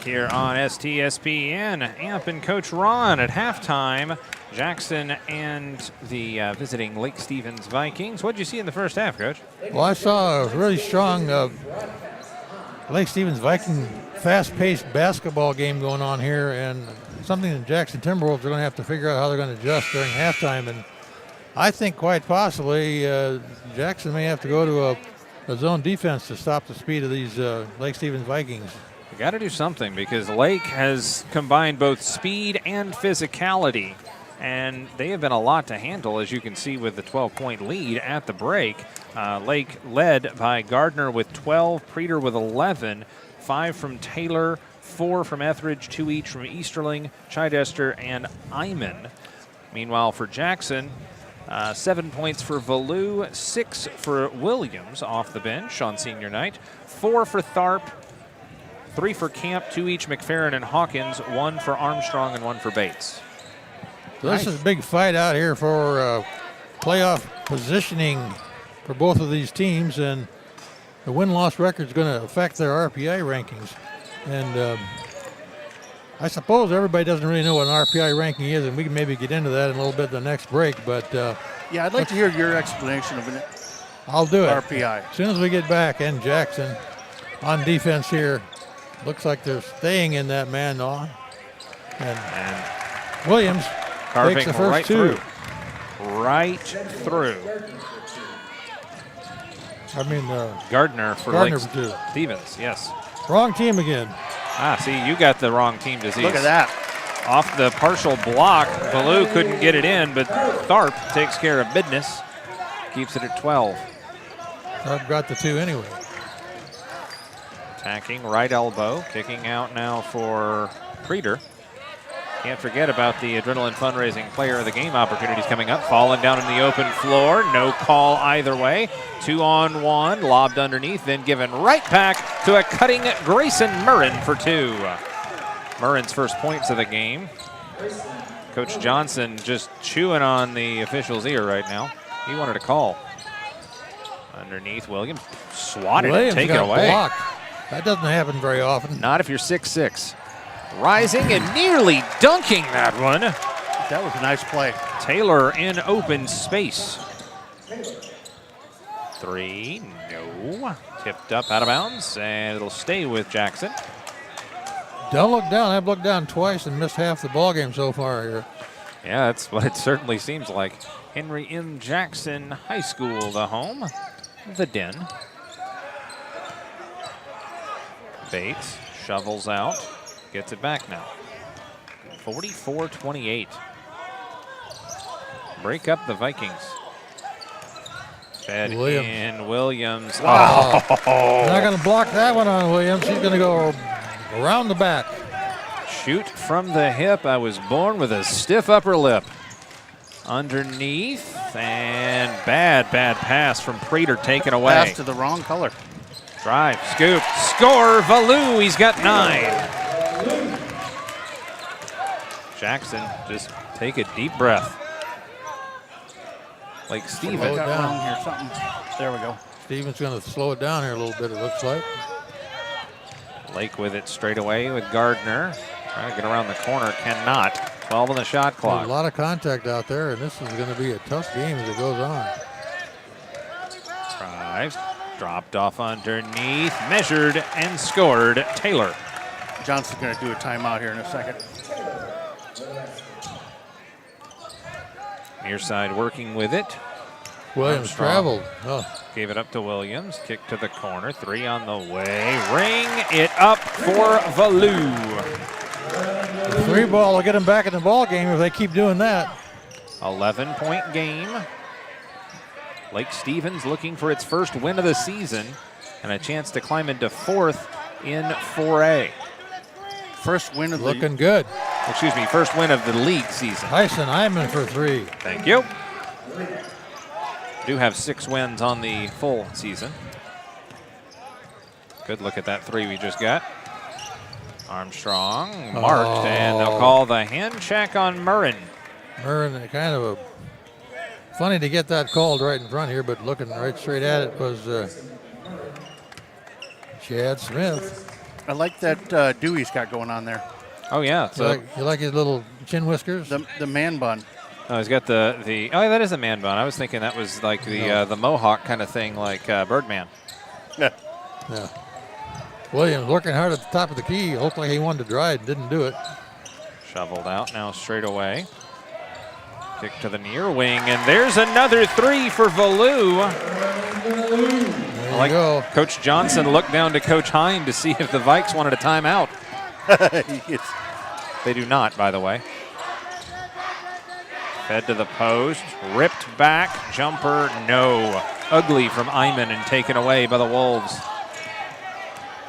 back here on STSPN. Amp and Coach Ron at halftime. Jackson and the visiting Lake Stevens Vikings. What did you see in the first half, Coach? Well, I saw a really strong Lake Stevens Viking fast-paced basketball game going on here, and something the Jackson Timberwolves are going to have to figure out how they're going to adjust during halftime. And I think quite possibly Jackson may have to go to a zone defense to stop the speed of these Lake Stevens Vikings. You got to do something because Lake has combined both speed and physicality, and they have been a lot to handle, as you can see with the 12-point lead at the break. Lake led by Gardner with 12, Preeter with 11, 5 from Taylor, 4 from Etheridge, 2 each from Easterling, Chidester, and Iman. Meanwhile, for Jackson, 7 points for Valou, 6 for Williams off the bench on senior night, 4 for Tharp, 3 for Camp, 2 each McFerrin and Hawkins, 1 for Armstrong and 1 for Bates. So this is a big fight out here for playoff positioning for both of these teams, and the win-loss record is going to affect their RPI rankings. And I suppose everybody doesn't really know what an RPI ranking is, and we can maybe get into that in a little bit the next break. But yeah, I'd like to hear your explanation of it. I'll do it. RPI. As soon as we get back, and Jackson on defense here. Looks like they're staying in that man on. And Williams takes the first right two. Right through. I mean, Gardner for Gardner Lake for two. Stevens, yes. Wrong team again. See, you got the wrong team disease. Look at that. Off the partial block, Valou couldn't get it in, but Tharp takes care of business. Keeps it at 12. Tharp got the two anyway. Attacking right elbow, kicking out now for Preeter. Can't forget about the Adrenaline Fundraising Player of the Game opportunities coming up. Falling down in the open floor, no call either way. 2-on-1, lobbed underneath, then given right back to a cutting Grayson Murrin for 2. Murrin's first points of the game. Coach Johnson just chewing on the official's ear right now. He wanted a call. Underneath, Williams swatted Williams it, take it got away. blocked. That doesn't happen very often. Not if you're 6'6". Rising and nearly dunking that one. That was a nice play. Taylor in open space. 3, no. Tipped up out of bounds, and it'll stay with Jackson. Don't look down. I've looked down twice and missed half the ball game so far here. Yeah, that's what it certainly seems like. Henry M. Jackson High School, the home. The Den. Bates shovels out. Gets it back now. 44-28. Break up the Vikings. Fed Williams. in Williams. Wow. Oh. Not going to block that one on Williams. He's going to go around the back. Shoot from the hip. I was born with a stiff upper lip. Underneath, and bad pass from Preeter taken away. Pass to the wrong color. Drive, scoop, score, Valou, he's got 9. Jackson, just take a deep breath. Like Stevens. Slow it Got down. wrong here, something. There we go. Stevens going to slow it down here a little bit, it looks like. Lake with it straight away with Gardner. Trying to get around the corner, cannot. 12 on the shot clock. There's a lot of contact out there, and this is going to be a tough game as it goes on. Drives, dropped off underneath, measured and scored. Taylor. Johnson's going to do a timeout here in a second. Near side working with it. Williams Armstrong traveled. Oh. Gave it up to Williams. Kick to the corner. 3 on the way. Ring it up for Valou. The 3 ball will get them back in the ball game if they keep doing that. 11-point game. Lake Stevens looking for its first win of the season and a chance to climb into 4th in 4A. First win of the Looking good. Excuse me, first win of the league season. Tyson Iman for 3. Thank you. Do have 6 wins on the full season. Good look at that 3 we just got. Armstrong marked, and they'll call the hand check on Murrin. Murrin, kind of funny to get that called right in front here, but looking right straight at it was Chad Smith. I like that Dewey's got going on there. Oh, yeah. So You like his little chin whiskers? The man bun. oh, he's got the oh, that is a man bun. I was thinking that was like the mohawk kind of thing, like Birdman. Yeah. Yeah. Williams working hard at the top of the key. Looked like he wanted to drive and didn't do it. Shoveled out now straight away. Kick to the near wing, and there's another three for Valou. There you go. Coach Johnson looked down to Coach Hine to see if the Vikes wanted a timeout. They do not, by the way. Fed to the post, ripped back, jumper, no. Ugly from Iman and taken away by the Wolves.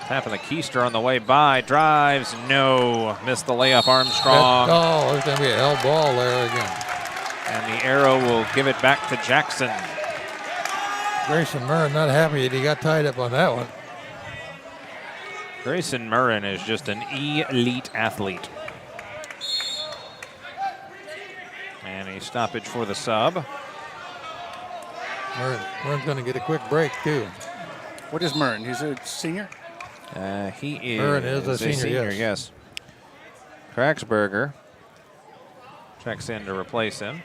Tapping the keister on the way by, drives, no. Missed the layup, Armstrong. Oh, there's going to be a hell ball there again. And the arrow will give it back to Jackson. Grayson Murrin not happy that he got tied up on that one. Grayson Murrin is just an elite athlete. And a stoppage for the sub. Murrin's going to get a quick break, too. What is Murrin? He's a senior? He is, Murrin is a senior, yes. Kraxberger checks in to replace him.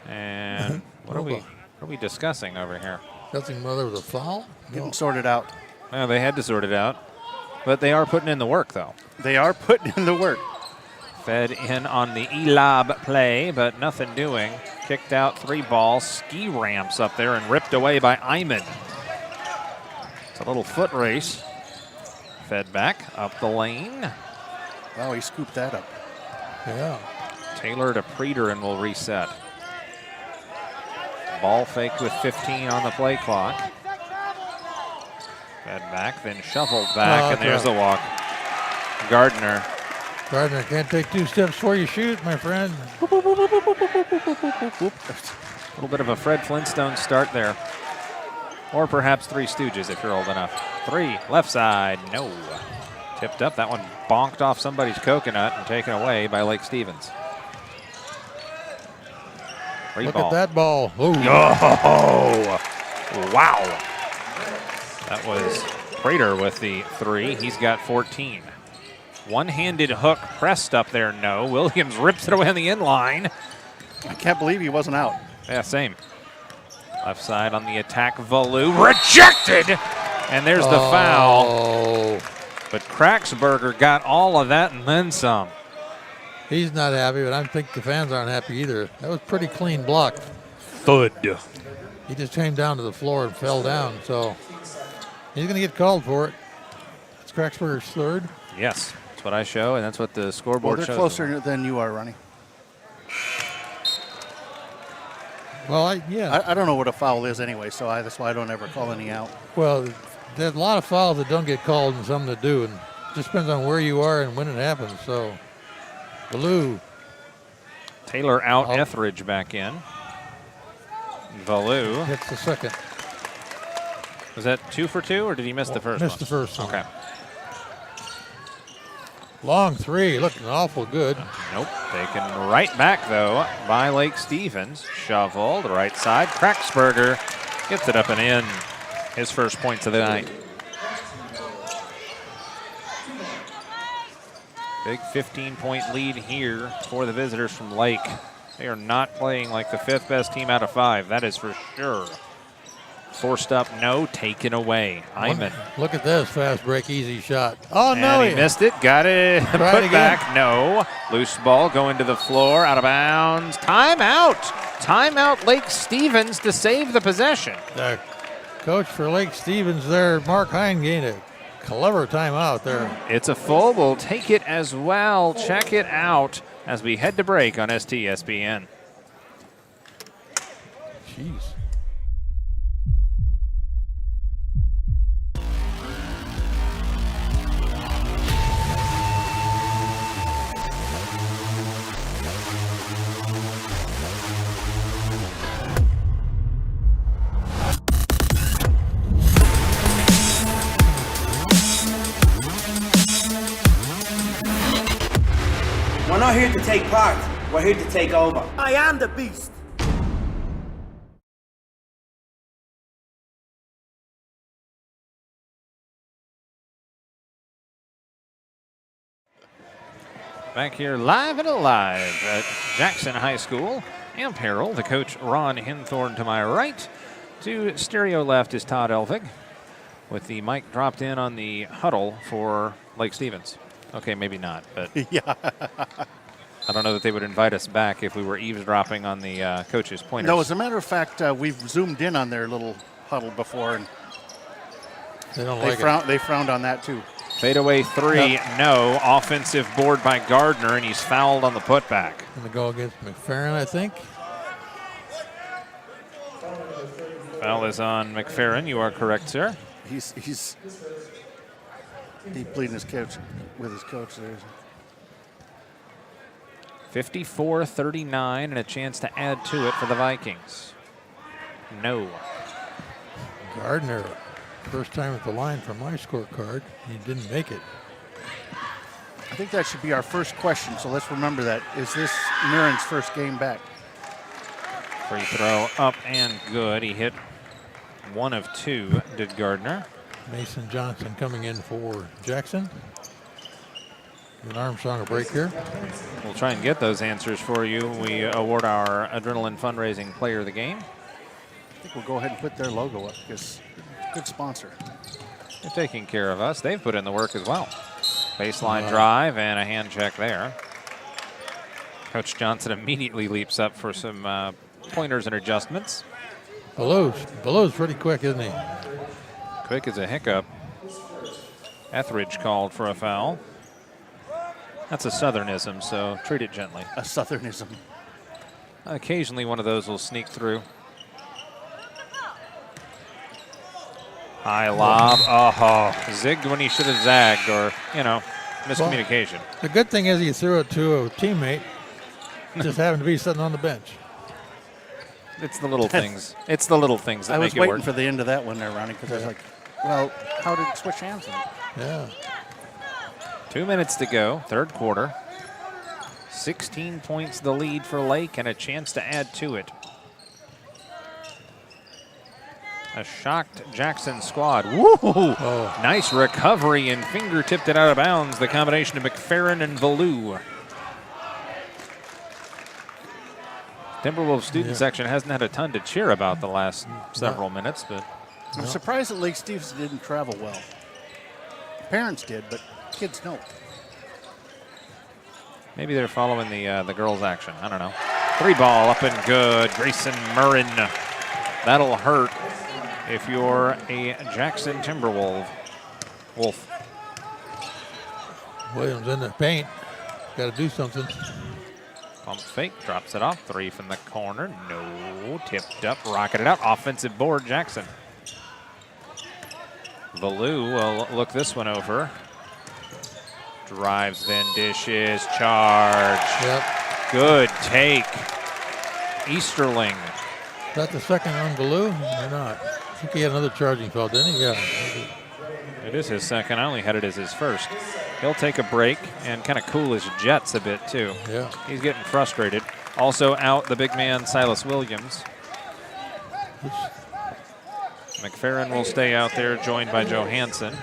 And what are we discussing over here? Nothing whether it was a foul? Getting sorted out. Well, they had to sort it out. But they are putting in the work, though. They are putting in the work. Fed in on the E-lob play, but nothing doing. Kicked out 3 ball, ski ramps up there and ripped away by Iman. It's a little foot race. Fed back up the lane. Wow, he scooped that up. Yeah. Taylor to Preter and will reset. Ball fake with 15 on the play clock. Fed back, then shuffled back, and there's the walk. Gardner. Gardner can't take 2 steps before you shoot, my friend. A little bit of a Fred Flintstone start there. Or perhaps Three Stooges if you're old enough. 3, left side, no. Tipped up, that one bonked off somebody's coconut and taken away by Lake Stevens. Look at that ball. Ooh. Oh, wow. That was Prater with the 3. He's got 14. One-handed hook pressed up there, no. Williams rips it away on the inline. I can't believe he wasn't out. Yeah, same. Left side on the attack, Valou rejected! And there's the foul. But Kraxberger got all of that and then some. He's not happy, but I think the fans aren't happy either. That was pretty clean block. Thud. He just came down to the floor and fell down, so he's going to get called for it. It's Kraxberger's 3rd. Yes, that's what I show, and that's what the scoreboard they're shows. Closer than you are, Ronnie. Well, I don't know what a foul is anyway, so that's why I don't ever call any out. Well, there's a lot of fouls that don't get called and some that do, and it just depends on where you are and when it happens. So, Valou. Taylor out, Etheridge back in. Valou. Hits the second. Was that 2 for 2, or did he miss the first one? Missed the first one. Okay. Long 3, looking awful good. Nope. Taken right back, though, by Lake Stevens. Shoveled, right side. Kraxberger gets it up and in. His first points of the night. Big 15-point lead here for the visitors from Lake. They are not playing like the 5th best team out of 5. That is for sure. Forced up, no, taken away. Iman. Look at this fast break, easy shot. Oh, and no. he missed it. Got it. Put again. back. No. Loose ball going to the floor. Out of bounds. Timeout. Timeout Lake Stevens to save the possession. The coach for Lake Stevens there, Mark Hine, gained a clever timeout there. It's a full. We'll take it as well. Check it out as we head to break on STSPN. Jeez. We're not here to take part. We're here to take over. I am the beast. Back here live and alive at Jackson High School. Amp Harrell, the coach Ron Hinthorn to my right. To stereo left is Todd Elvig, with the mic dropped in on the huddle for Lake Stevens. Okay, maybe not, but Yeah. I don't know that they would invite us back if we were eavesdropping on the coach's pointers. No, as a matter of fact, we've zoomed in on their little huddle before, and They don't like it. they frowned on that too. Fadeaway three, no. Offensive board by Gardner, and he's fouled on the putback. Going to go against McFerrin, I think. Foul is on McFerrin. You are correct, sir. He pleading his coach with his coach there. 54-39 and a chance to add to it for the Vikings. No. Gardner, first time at the line for my scorecard. He didn't make it. I think that should be our first question, so let's remember that. Is this Mirren's first game back? Free throw up and good. He hit 1 of 2, did Gardner. Mason Johnson coming in for Jackson. An Armstrong a break here. We'll try and get those answers for you. We award our Adrenaline Fundraising Player of the Game. I think we'll go ahead and put their logo up because good sponsor. They're taking care of us. They've put in the work as well. Baseline drive and a hand check there. Coach Johnson immediately leaps up for some pointers and adjustments. Below's pretty quick, isn't he? Quick as a hiccup. Etheridge called for a foul. That's a Southernism, so treat it gently. A Southernism. Occasionally one of those will sneak through. High lob. Oh, zigged when he should have zagged, or, miscommunication. Well, the good thing is he threw it to a teammate. Just happened to be sitting on the bench. It's the little things. It's the little things that I make was it waiting work. for the end of that one there, Ronnie, because I was like, well, how did it switch hands? Yeah. 2 minutes to go, third quarter. 16 points the lead for Lake and a chance to add to it. A shocked Jackson squad. Woo! Oh. Nice recovery and fingertipped it out of bounds. The combination of McFerrin and Valou. Timberwolves student section hasn't had a ton to cheer about the last several minutes, but I'm surprised that Lake Stevens didn't travel well. Parents did, but kids don't. maybe they're following the girls' action. I don't know. 3 ball up and good. Grayson Murrin. That'll hurt if you're a Jackson Timberwolf. Wolf. Williams in the paint. Got to do something. Pump fake, drops it off. 3 from the corner. No, tipped up, rocketed out. Offensive board, Jackson. Valou will look this one over. Drives, then dishes, charge. Yep. Good take. Easterling. Is that the second on Bellew or not? I think he had another charging foul, didn't he? Yeah. It is his second. I only had it as his first. He'll take a break and kind of cool his jets a bit, too. Yeah. He's getting frustrated. Also out, the big man, Silas Williams. McFerrin will stay out there, joined by Johansson.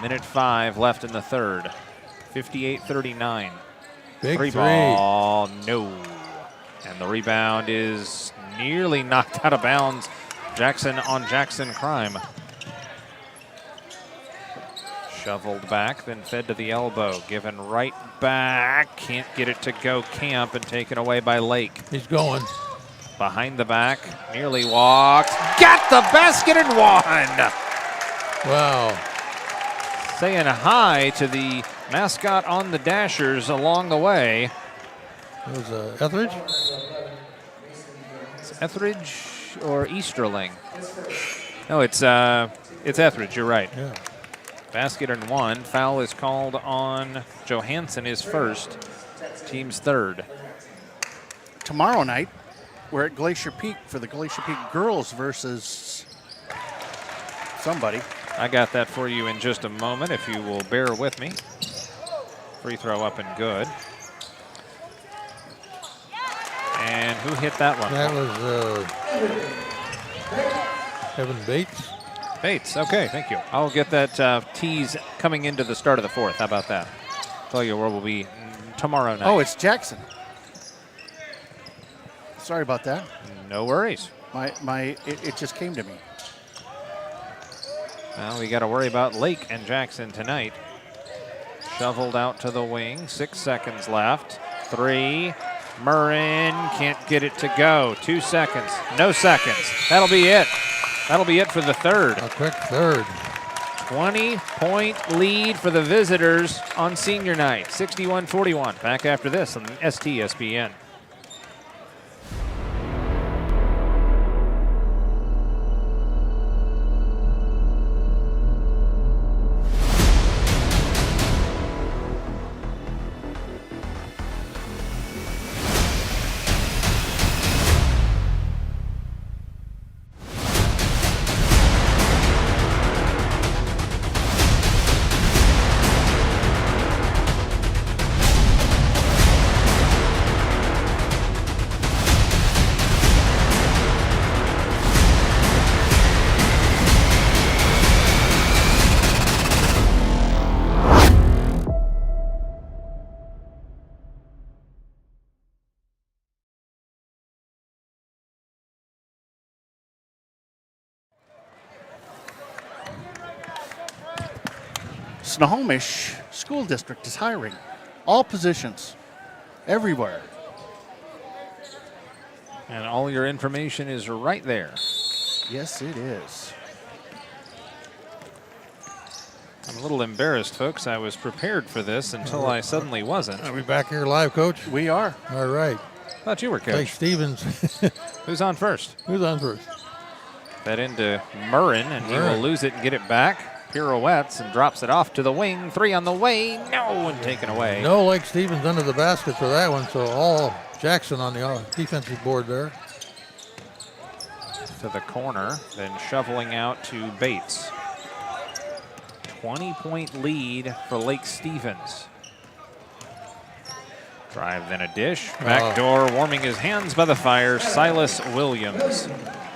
1:05 left in the third. 58-39. Big 3 three. ball, no. And the rebound is nearly knocked out of bounds. Jackson on Jackson crime. Shoveled back, then fed to the elbow. Given right back. Can't get it to go. Camp and taken away by Lake. He's going. Behind the back. Nearly walked. Got the basket and won. Wow. Saying hi to the mascot on the Dashers along the way. It was Etheridge? It's Etheridge or Easterling? No, it's Etheridge. You're right. Yeah. Basket and 1. Foul is called on Johansson, his first. Team's third. Tomorrow night, we're at Glacier Peak for the Glacier Peak girls versus somebody. I got that for you in just a moment, if you will bear with me. Free throw up and good. And who hit that one? That was Evan Bates. Bates, okay, thank you. I'll get that tease coming into the start of the fourth. How about that? Tell you where we'll be tomorrow night. Oh, it's Jackson. Sorry about that. No worries. It just came to me. Well, we got to worry about Lake and Jackson tonight. Shoveled out to the wing. 6 seconds left. 3. Murrin can't get it to go. 2 seconds. No seconds. That'll be it. That'll be it for the third. A quick third. 20-point lead for the visitors on senior night. 61-41. Back after this on STSPN. Snohomish School District is hiring. All positions. Everywhere. And all your information is right there. Yes, it is. I'm a little embarrassed, folks. I was prepared for this until I suddenly wasn't. Are we back here live, Coach? We are. All right. Thought you were Coach. Blake Stevens. Who's on first? Who's on first? That into Murrin, and he will lose it and get it back. Pirouettes and drops it off to the wing. 3 on the way. No one taken away. No Lake Stevens under the basket for that one, so all Jackson on the defensive board there. To the corner, then shoveling out to Bates. 20-point lead for Lake Stevens. Drive, then a dish. Backdoor, warming his hands by the fire, Silas Williams.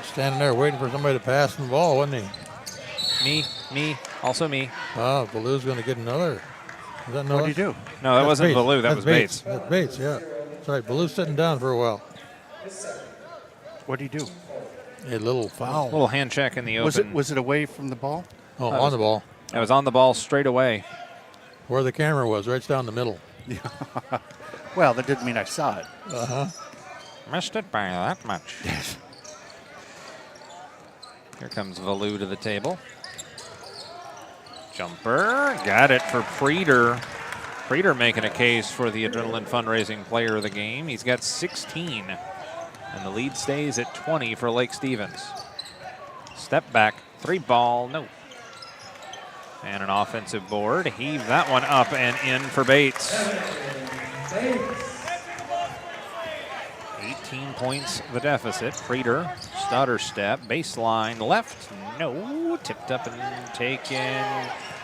Standing there waiting for somebody to pass the ball, wasn't he? Me, also me. Oh, Ballou's going to get another. Is that What did he do? No, that wasn't Ballou, that was Bates. That's Bates, yeah. That's right, Ballou's sitting down for a while. What did he do? A little foul. Little hand check in the open. Was it away from the ball? Oh, on the ball. It was on the ball straight away. Where the camera was, right down the middle. Well, that didn't mean I saw it. Uh-huh. Missed it by that much. Here comes Valou to the table. Jumper, got it for Preeter. Preeter making a case for the Adrenaline Fundraising Player of the Game. He's got 16, and the lead stays at 20 for Lake Stevens. Step back, 3 ball, no. And an offensive board. Heave that one up and in for Bates. 18 points the deficit. Preeter, stutter step, baseline left. No, tipped up and taken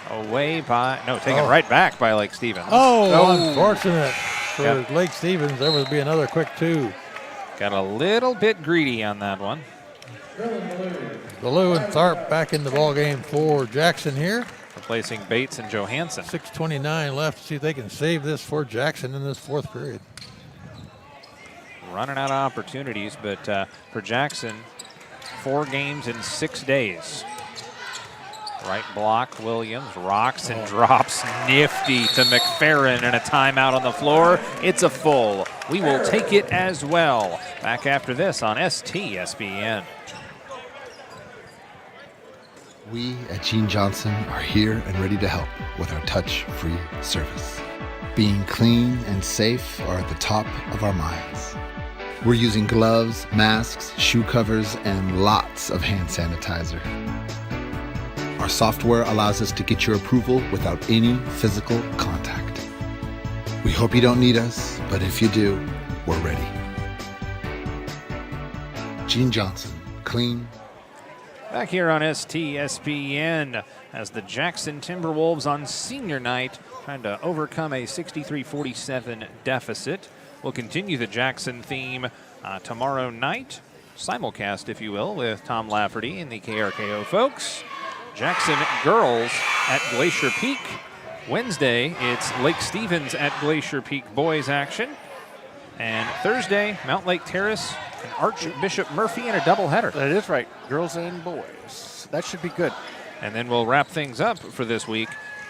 away by, taken right back by Lake Stevens. Oh, unfortunate for Lake Stevens. There would be another quick 2. Got a little bit greedy on that one. Ballou and Tharp back in the ball game for Jackson here. Replacing Bates and Johansson. 6:29 left. See if they can save this for Jackson in this 4th period. Running out of opportunities, but for Jackson, 4 games in 6 days. Right block, Williams rocks and drops nifty to McFerrin, and a timeout on the floor. It's a full. We will take it as well. Back after this on STSPN. We at Gene Johnson are here and ready to help with our touch-free service. Being clean and safe are at the top of our minds. We're using gloves, masks, shoe covers, and lots of hand sanitizer. Our software allows us to get your approval without any physical contact. We hope you don't need us, but if you do, we're ready. Gene Johnson, clean. Back here on STSPN as the Jackson Timberwolves on senior night trying to overcome a 63-47 deficit. We'll continue the Jackson theme tomorrow night, simulcast, if you will, with Tom Lafferty and the KRKO folks. Jackson girls at Glacier Peak. Wednesday, it's Lake Stevens at Glacier Peak boys action. And Thursday, Mount Lake Terrace and Archbishop Murphy in a doubleheader. That is right, girls and boys. That should be good. And then we'll wrap things up for this week.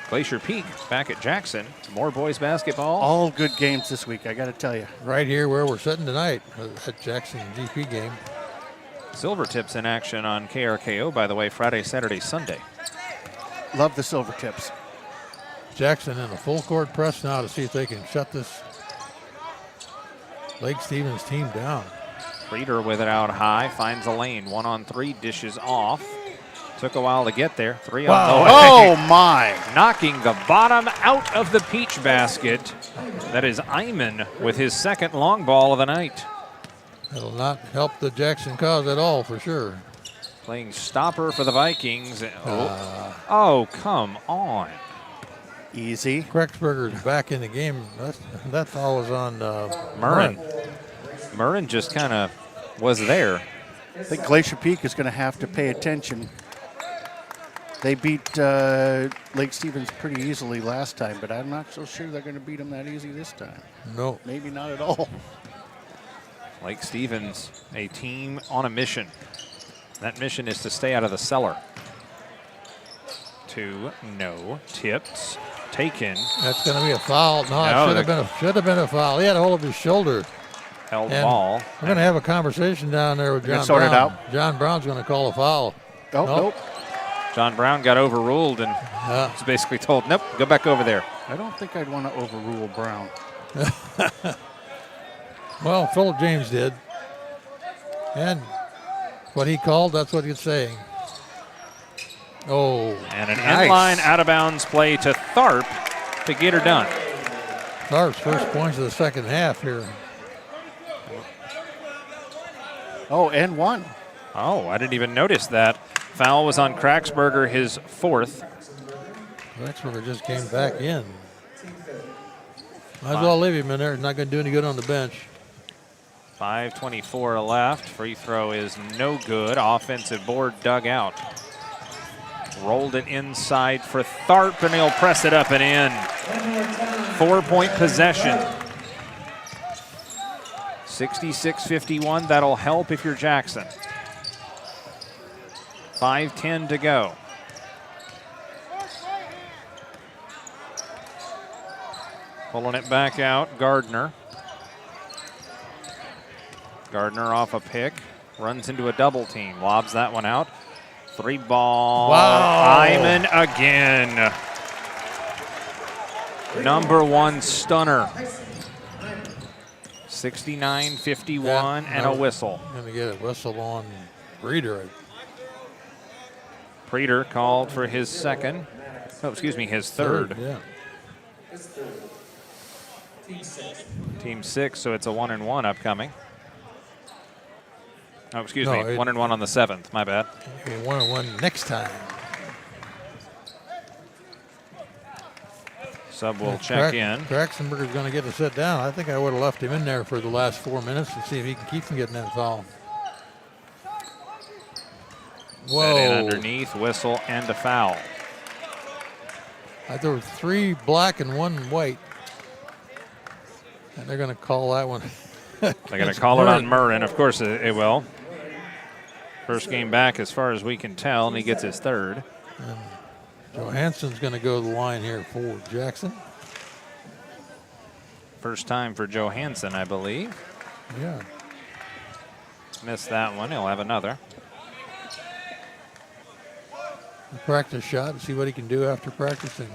Glacier Peak back at Jackson. More boys basketball. All good games this week, I got to tell you. Right here where we're sitting tonight at Jackson GP game. Silver Tips in action on KRKO, by the way, Friday, Saturday, Sunday. Love the Silver Tips. Jackson in a full court press now to see if they can shut this Lake Stevens team down. Reeder with it out high, finds a lane. 1-on-3, dishes off. Took a while to get there. 3 on the way. Oh, my. Knocking the bottom out of the peach basket. That is Iman with his second long ball of the night. That'll not help the Jackson cause at all, for sure. Playing stopper for the Vikings. Oh, come on. Easy. Krexberger's back in the game. That foul was on Murrin. Murrin just kind of was there. I think Glacier Peak is going to have to pay attention. They beat Lake Stevens pretty easily last time, but I'm not so sure they're going to beat them that easy this time. No. Maybe not at all. Lake Stevens, a team on a mission. That mission is to stay out of the cellar. 2, no, tips, taken. That's going to be a foul. No, it should have been a foul. He had a hold of his shoulder. Held ball. We're going to have a conversation down there with John sort Brown. it out. John Brown's going to call a foul. Oh, nope. John Brown got overruled and was basically told, nope, go back over there. I don't think I'd want to overrule Brown. Well, Philip James did. And what he called, that's what he's saying. Oh, and an nice. inline out-of-bounds play to Tharp to get her done. Tharp's first points of the second half here. Oh, and one. Oh, I didn't even notice that. Foul was on Kraxberger, his 4th. Kraxberger just came back in. Might as well leave him in there. He's not going to do any good on the bench. 5:24 left. Free throw is no good. Offensive board dug out. Rolled it inside for Tharp, and he'll press it up and in. 4-point possession. 66-51. That'll help if you're Jackson. 5:10 to go. Pulling it back out, Gardner. Gardner off a pick, runs into a double team, lobs that one out. 3-ball. Wow. Iman again. Number 1 stunner. 69-51 and a whistle. Going to get a whistle on Reeder. Preeter called for his second. Oh, excuse me, his third. Yeah. Team 6, so it's a 1-and-1 upcoming. Oh, excuse me, 1-and-1 on the 7th. My bad. 1-and-1 next time. Sub will check in. Kraxenberger's going to get to sit down. I think I would have left him in there for the last 4 minutes to see if he can keep from getting that foul. Whoa. Set in underneath, whistle, and a foul. There were 3 black and 1 white. And they're going to call that one. They're going to call it on Murrin. Of course it will. First game back as far as we can tell, and he gets his third. And Johansson's going to go to the line here for Jackson. First time for Johansson, I believe. Yeah. Missed that one. He'll have another. A practice shot and see what he can do after practicing.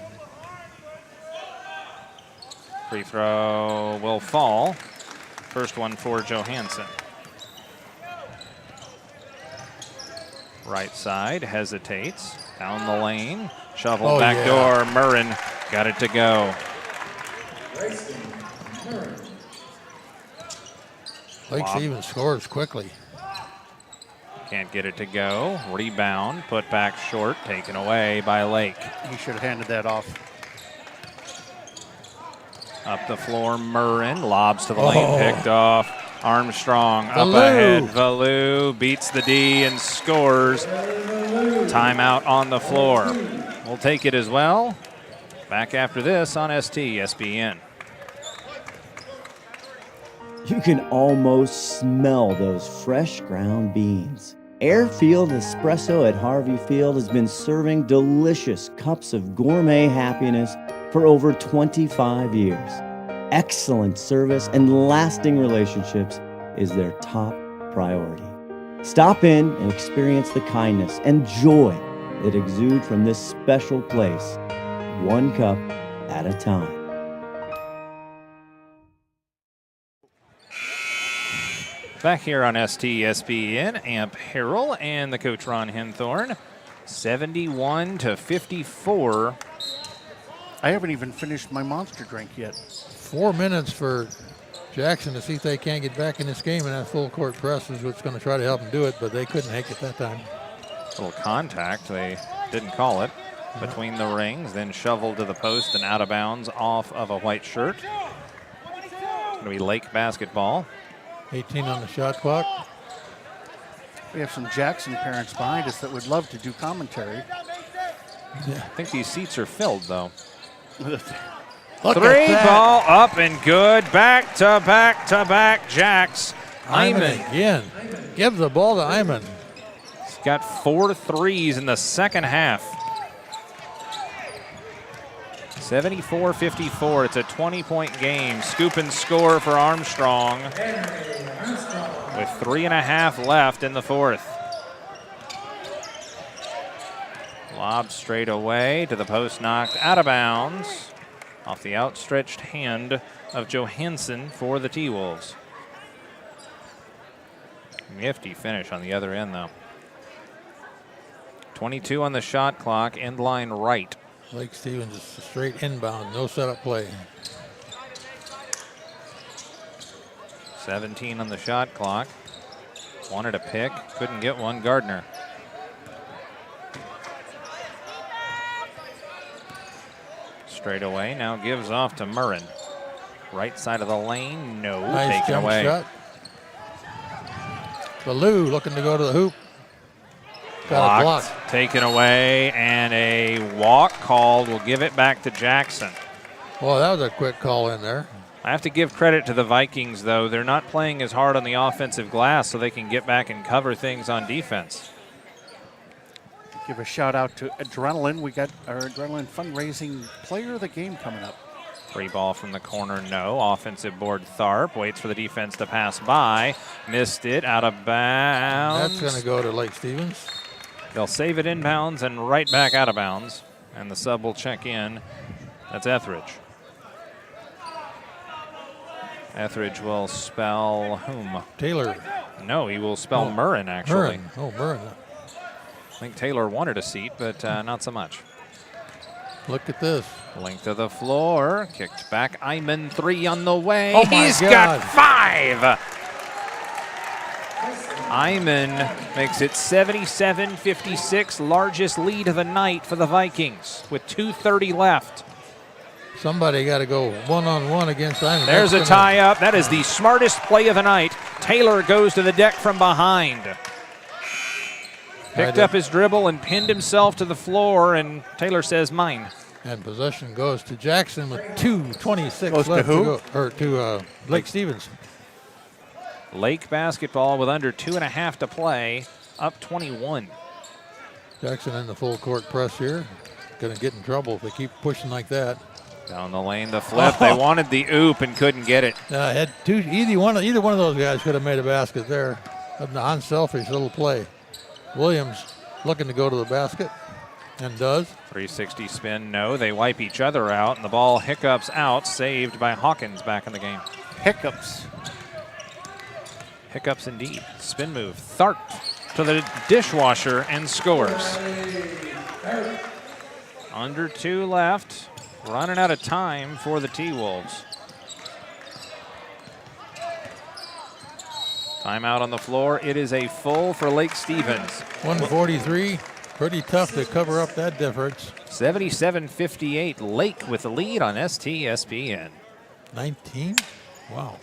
Free throw will fall. First one for Johansson. Right side, hesitates. Down the lane. Shovel back door. Murrin got it to go. Lake Stevens scores quickly. Can't get it to go. Rebound, put back short, taken away by Lake. He should have handed that off. Up the floor, Murrin lobs to the lane, picked off Armstrong up Valou. ahead. Valou beats the D and scores. Timeout on the floor. We'll take it as well. Back after this on STSPN. You can almost smell those fresh ground beans. Airfield Espresso at Harvey Field has been serving delicious cups of gourmet happiness for over 25 years. Excellent service and lasting relationships is their top priority. Stop in and experience the kindness and joy that exude from this special place, one cup at a time. Back here on STSPN, Amp Harrell and the coach Ron Henthorn, 71-54. I haven't even finished my monster drink yet. 4 minutes for Jackson to see if they can't get back in this game, and that full court press is what's going to try to help them do it, but they couldn't make it that time. A little contact, they didn't call it. Between the rings, then shoveled to the post and out of bounds off of a white shirt. It's going to be Lake basketball. 18 on the shot clock. We have some Jackson parents behind us that would love to do commentary. Yeah. I think these seats are filled, though. Look Three at that. ball up and good. Back to back to back. Jacks. Hyman again. Give the ball to Hyman. He's got 4 threes in the second half. 74-54. It's a 20-point game. Scoop and score for Armstrong with 3.5 left in the fourth. Lob straight away to the post, knocked out of bounds off the outstretched hand of Johansson for the T-Wolves. Nifty finish on the other end, though. 22 on the shot clock, end line right. Lake Stevens is straight inbound, no setup play. 17 on the shot clock. Wanted a pick, couldn't get one. Gardner. Straight away, now gives off to Murrin. Right side of the lane, no, Nice taken jump away. shot. Baloo looking to go to the hoop. Got a block. Taken away, and a walk called. Will give it back to Jackson. Well, that was a quick call in there. I have to give credit to the Vikings, though. They're not playing as hard on the offensive glass, so they can get back and cover things on defense. Give a shout out to Adrenaline. We got our Adrenaline fundraising player of the game coming up. Free ball from the corner, no. Offensive board, Tharp waits for the defense to pass by. Missed it, out of bounds. That's going to go to Lake Stevens. They'll save it inbounds and right back out of bounds. And the sub will check in. That's Etheridge. Etheridge will spell whom? Taylor. No, he will spell Murrin, actually. Murrin. Oh, Murrin. I think Taylor wanted a seat, but not so much. Look at this. Length to the floor. Kicked back. Hyman, 3 on the way. Oh, my He's God. got 5. Hyman makes it 77-56, largest lead of the night for the Vikings with 2:30 left. Somebody got to go one-on-one against Hyman. There's a tie-up. That is the smartest play of the night. Taylor goes to the deck from behind. Picked up his dribble and pinned himself to the floor, and Taylor says, mine. And possession goes to Jackson with 2:26 Goes left to who? go. Or to Lake Stevens. Lake basketball with under 2.5 to play, up 21. Jackson in the full court press here. Going to get in trouble if they keep pushing like that. Down the lane, the flip. They wanted the oop and couldn't get it. Had either one of those guys could have made a basket there. An unselfish little play. Williams looking to go to the basket and does. 360 spin, no. They wipe each other out, and the ball hiccups out, saved by Hawkins back in the game. Hiccups. Hiccups indeed. Spin move. Tharp to the dishwasher and scores. Under 2 left. Running out of time for the T-Wolves. Timeout on the floor. It is a full for Lake Stevens. 143. Pretty tough to cover up that difference. 77-58. Lake with the lead on STSPN. 19? Wow.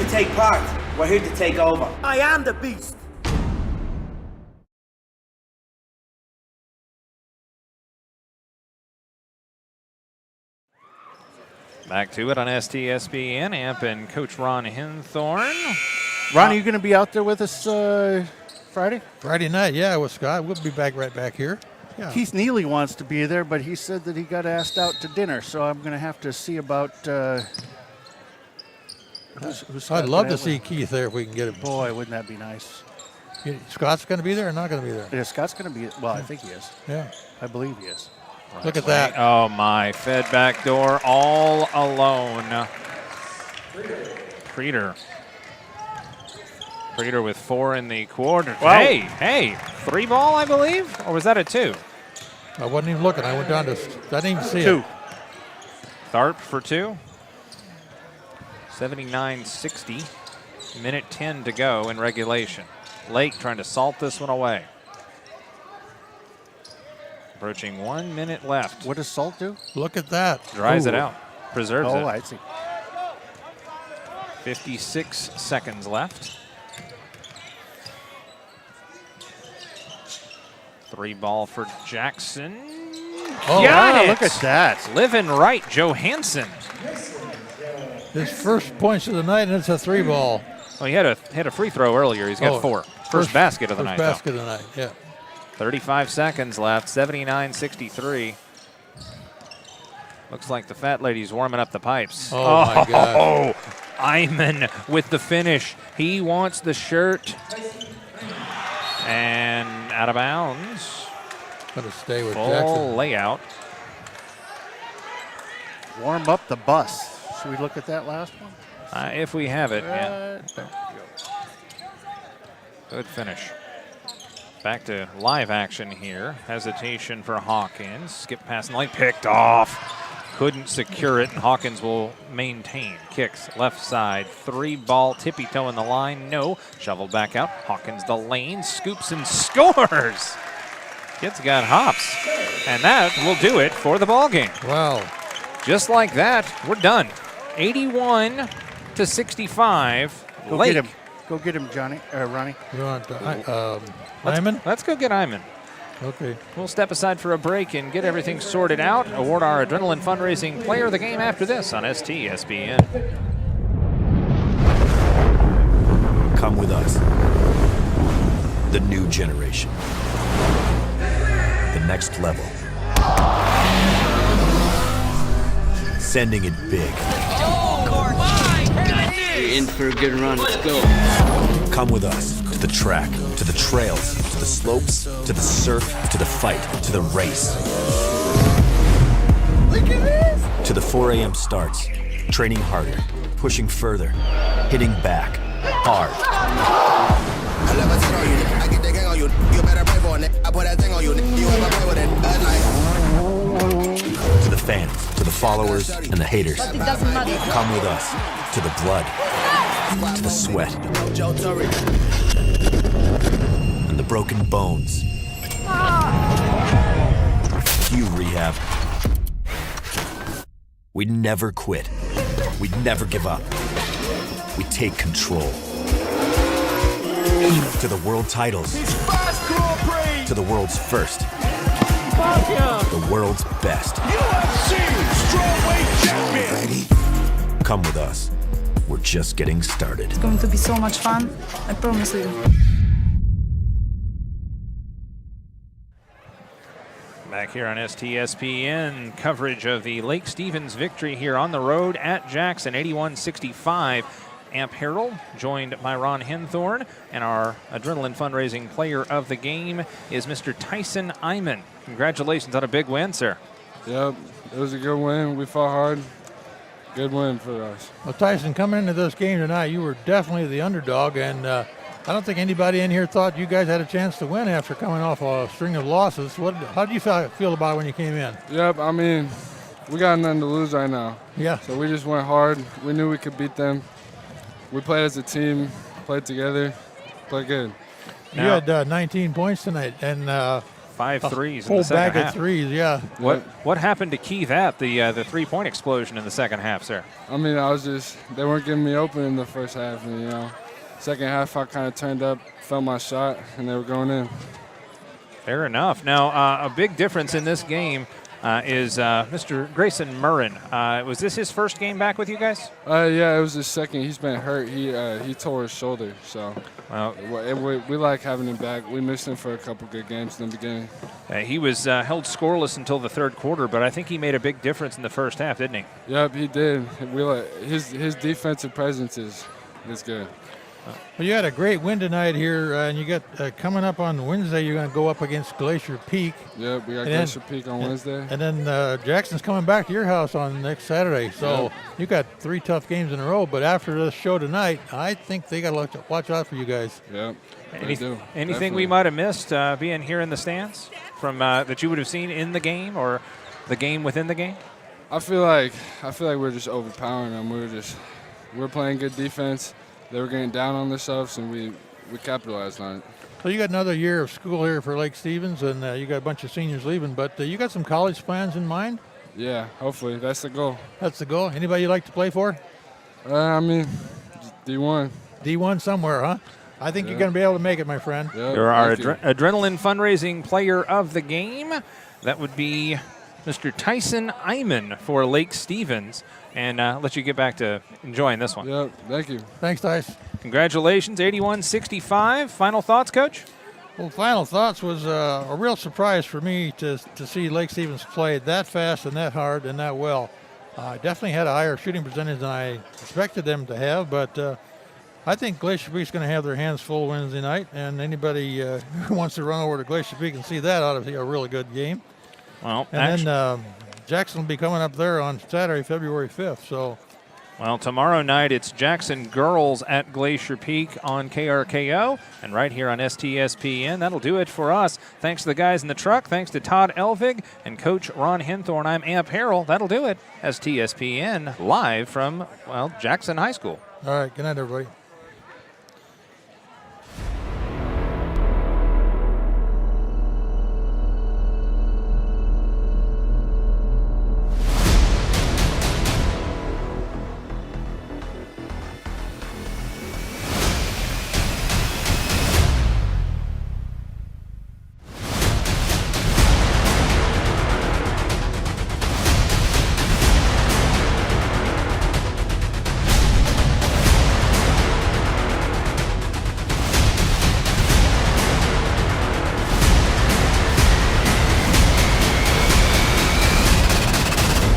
to take part. We're here to take over. I am the beast. Back to it on STSPN. Amp and Coach Ron Hinthorn. Ron, are you going to be out there with us Friday? Friday night, yeah, with Scott. We'll be right back here. Yeah. Keith Neely wants to be there, but he said that he got asked out to dinner, so I'm going to have to see about who's I'd love to see Keith there if we can get him. Boy, wouldn't that be nice. Scott's going to be there or not going to be there? Yeah, Scott's going to be, well, I think he is. Yeah. I believe he is. Look at that. Oh, my. Fed back door all alone. Preeter with 4 in the quarter. Wow. Hey, 3 ball, I believe? Or was that a 2? I wasn't even looking. I went down to, I didn't even see 2. it. Tharp for 2. 79-60. Minute 10 to go in regulation. Lake trying to salt this one away. Approaching 1 minute left. What does Salt do? Look at that. Dries it Ooh. out. Preserves it. Oh, I see. 56 seconds left. 3 ball for Jackson. Oh, Got it. Look at that. Living right, Johansson. His first points of the night, and it's a 3 ball. Well, he had a free throw earlier. He's got 4. First basket of the night. First basket of the night, yeah. 35 seconds left, 79-63. Looks like the fat lady's warming up the pipes. Oh, my God. Oh, Iman with the finish. He wants the shirt. And out of bounds. Going to stay with Full Jackson. layout. Warm up the bus. Should we look at that last one? If we have it, yeah. There we go. Good finish. Back to live action here. Hesitation for Hawkins. Skip pass and light picked off. Couldn't secure it. Hawkins will maintain. Kicks left side. 3 ball. Tippy toe in the line. No. Shoveled back out. Hawkins the lane. Scoops and scores. Kid's got hops. And that will do it for the ball game. Wow. Just like that, we're done. 81-65. Go Lake. get him. Go get him, Johnny. Ronnie. You want Iman? Let's go get Iman. Okay. We'll step aside for a break and get everything sorted out. Award our Adrenaline Fundraising Player of the Game after this on STSPN. Come with us. The new generation. The next level. Sending it big. You're in for a good run. Let's go. Come with us to the track, to the trails, to the slopes, to the surf, to the fight, to the race. Look at this. To the 4 a.m. starts, training harder, pushing further, hitting back, hard. To the fans, to the followers, and the haters. But it doesn't matter. Come with us to the blood, to the sweat, and the broken bones. You rehab. We never quit. We never give up. We take control. To the world titles. To the world's first. The world's best. Come with us. We're just getting started. It's going to be so much fun. I promise you. Back here on STSPN, coverage of the Lake Stevens victory here on the road at Jackson, 81-65. Amp Harrell, joined by Ron Hinthorn, and our Adrenaline Fundraising Player of the Game is Mr. Tyson Iman. Congratulations on a big win, sir. Yep, it was a good win. We fought hard. Good win for us. Well, Tyson, coming into this game tonight, you were definitely the underdog, and I don't think anybody in here thought you guys had a chance to win after coming off a string of losses. How did you feel about it when you came in? Yep, I mean, we got nothing to lose right now. Yeah. So we just went hard. We knew we could beat them. We played as a team, played together, played good. You had 19 points tonight, and 5 threes in Whole the second bag of half. threes, yeah. What happened to Keith App, the three-point explosion in the second half, sir? I mean, they weren't getting me open in the first half. And, second half I kind of turned up, felt my shot, and they were going in. Fair enough. Now, a big difference in this game is Mr. Grayson Murrin. Was this his first game back with you guys? Yeah, it was his second. He's been hurt. He tore his shoulder, so we like having him back. We missed him for a couple good games in the beginning. He was held scoreless until the third quarter, but I think he made a big difference in the first half, didn't he? Yep, he did. His defensive presence is good. Well, you had a great win tonight here, and you got coming up on Wednesday. You're going to go up against Glacier Peak. Yep, we got Glacier Peak on Wednesday. And then Jackson's coming back to your house on next Saturday. So you got 3 tough games in a row. But after this show tonight, I think they got to watch out for you guys. Yep, they do. Anything Definitely. we might have missed being here in the stands from that you would have seen in the game or the game within the game? I feel like we're just overpowering them. We're playing good defense. They were getting down on themselves, and we capitalized on it. So you got another year of school here for Lake Stevens, and you got a bunch of seniors leaving. But you got some college plans in mind? Yeah, hopefully. That's the goal. That's the goal. Anybody you'd like to play for? I mean, D1. D1 somewhere, huh? I think you're going to be able to make it, my friend. Yep, You're our adrenaline fundraising player of the game. That would be Mr. Tyson Iman for Lake Stevens. And let you get back to enjoying this one. Yep, thank you. Thanks, Tyson. Congratulations, 81-65. Final thoughts, Coach? Well, final thoughts was a real surprise for me to see Lake Stevens play that fast and that hard and that well. Definitely had a higher shooting percentage than I expected them to have, but I think Glacier Peak's going to have their hands full Wednesday night, and anybody who wants to run over to Glacier Peak and see that ought to be a really good game. Well, and then Jackson will be coming up there on Saturday, February 5th. So, well, tomorrow night it's Jackson girls at Glacier Peak on KRKO and right here on STSPN. That'll do it for us. Thanks to the guys in the truck. Thanks to Todd Elvig and Coach Ron Henthorne. I'm Amp Harrell. That'll do it. STSPN live from, Jackson High School. All right. Good night, everybody.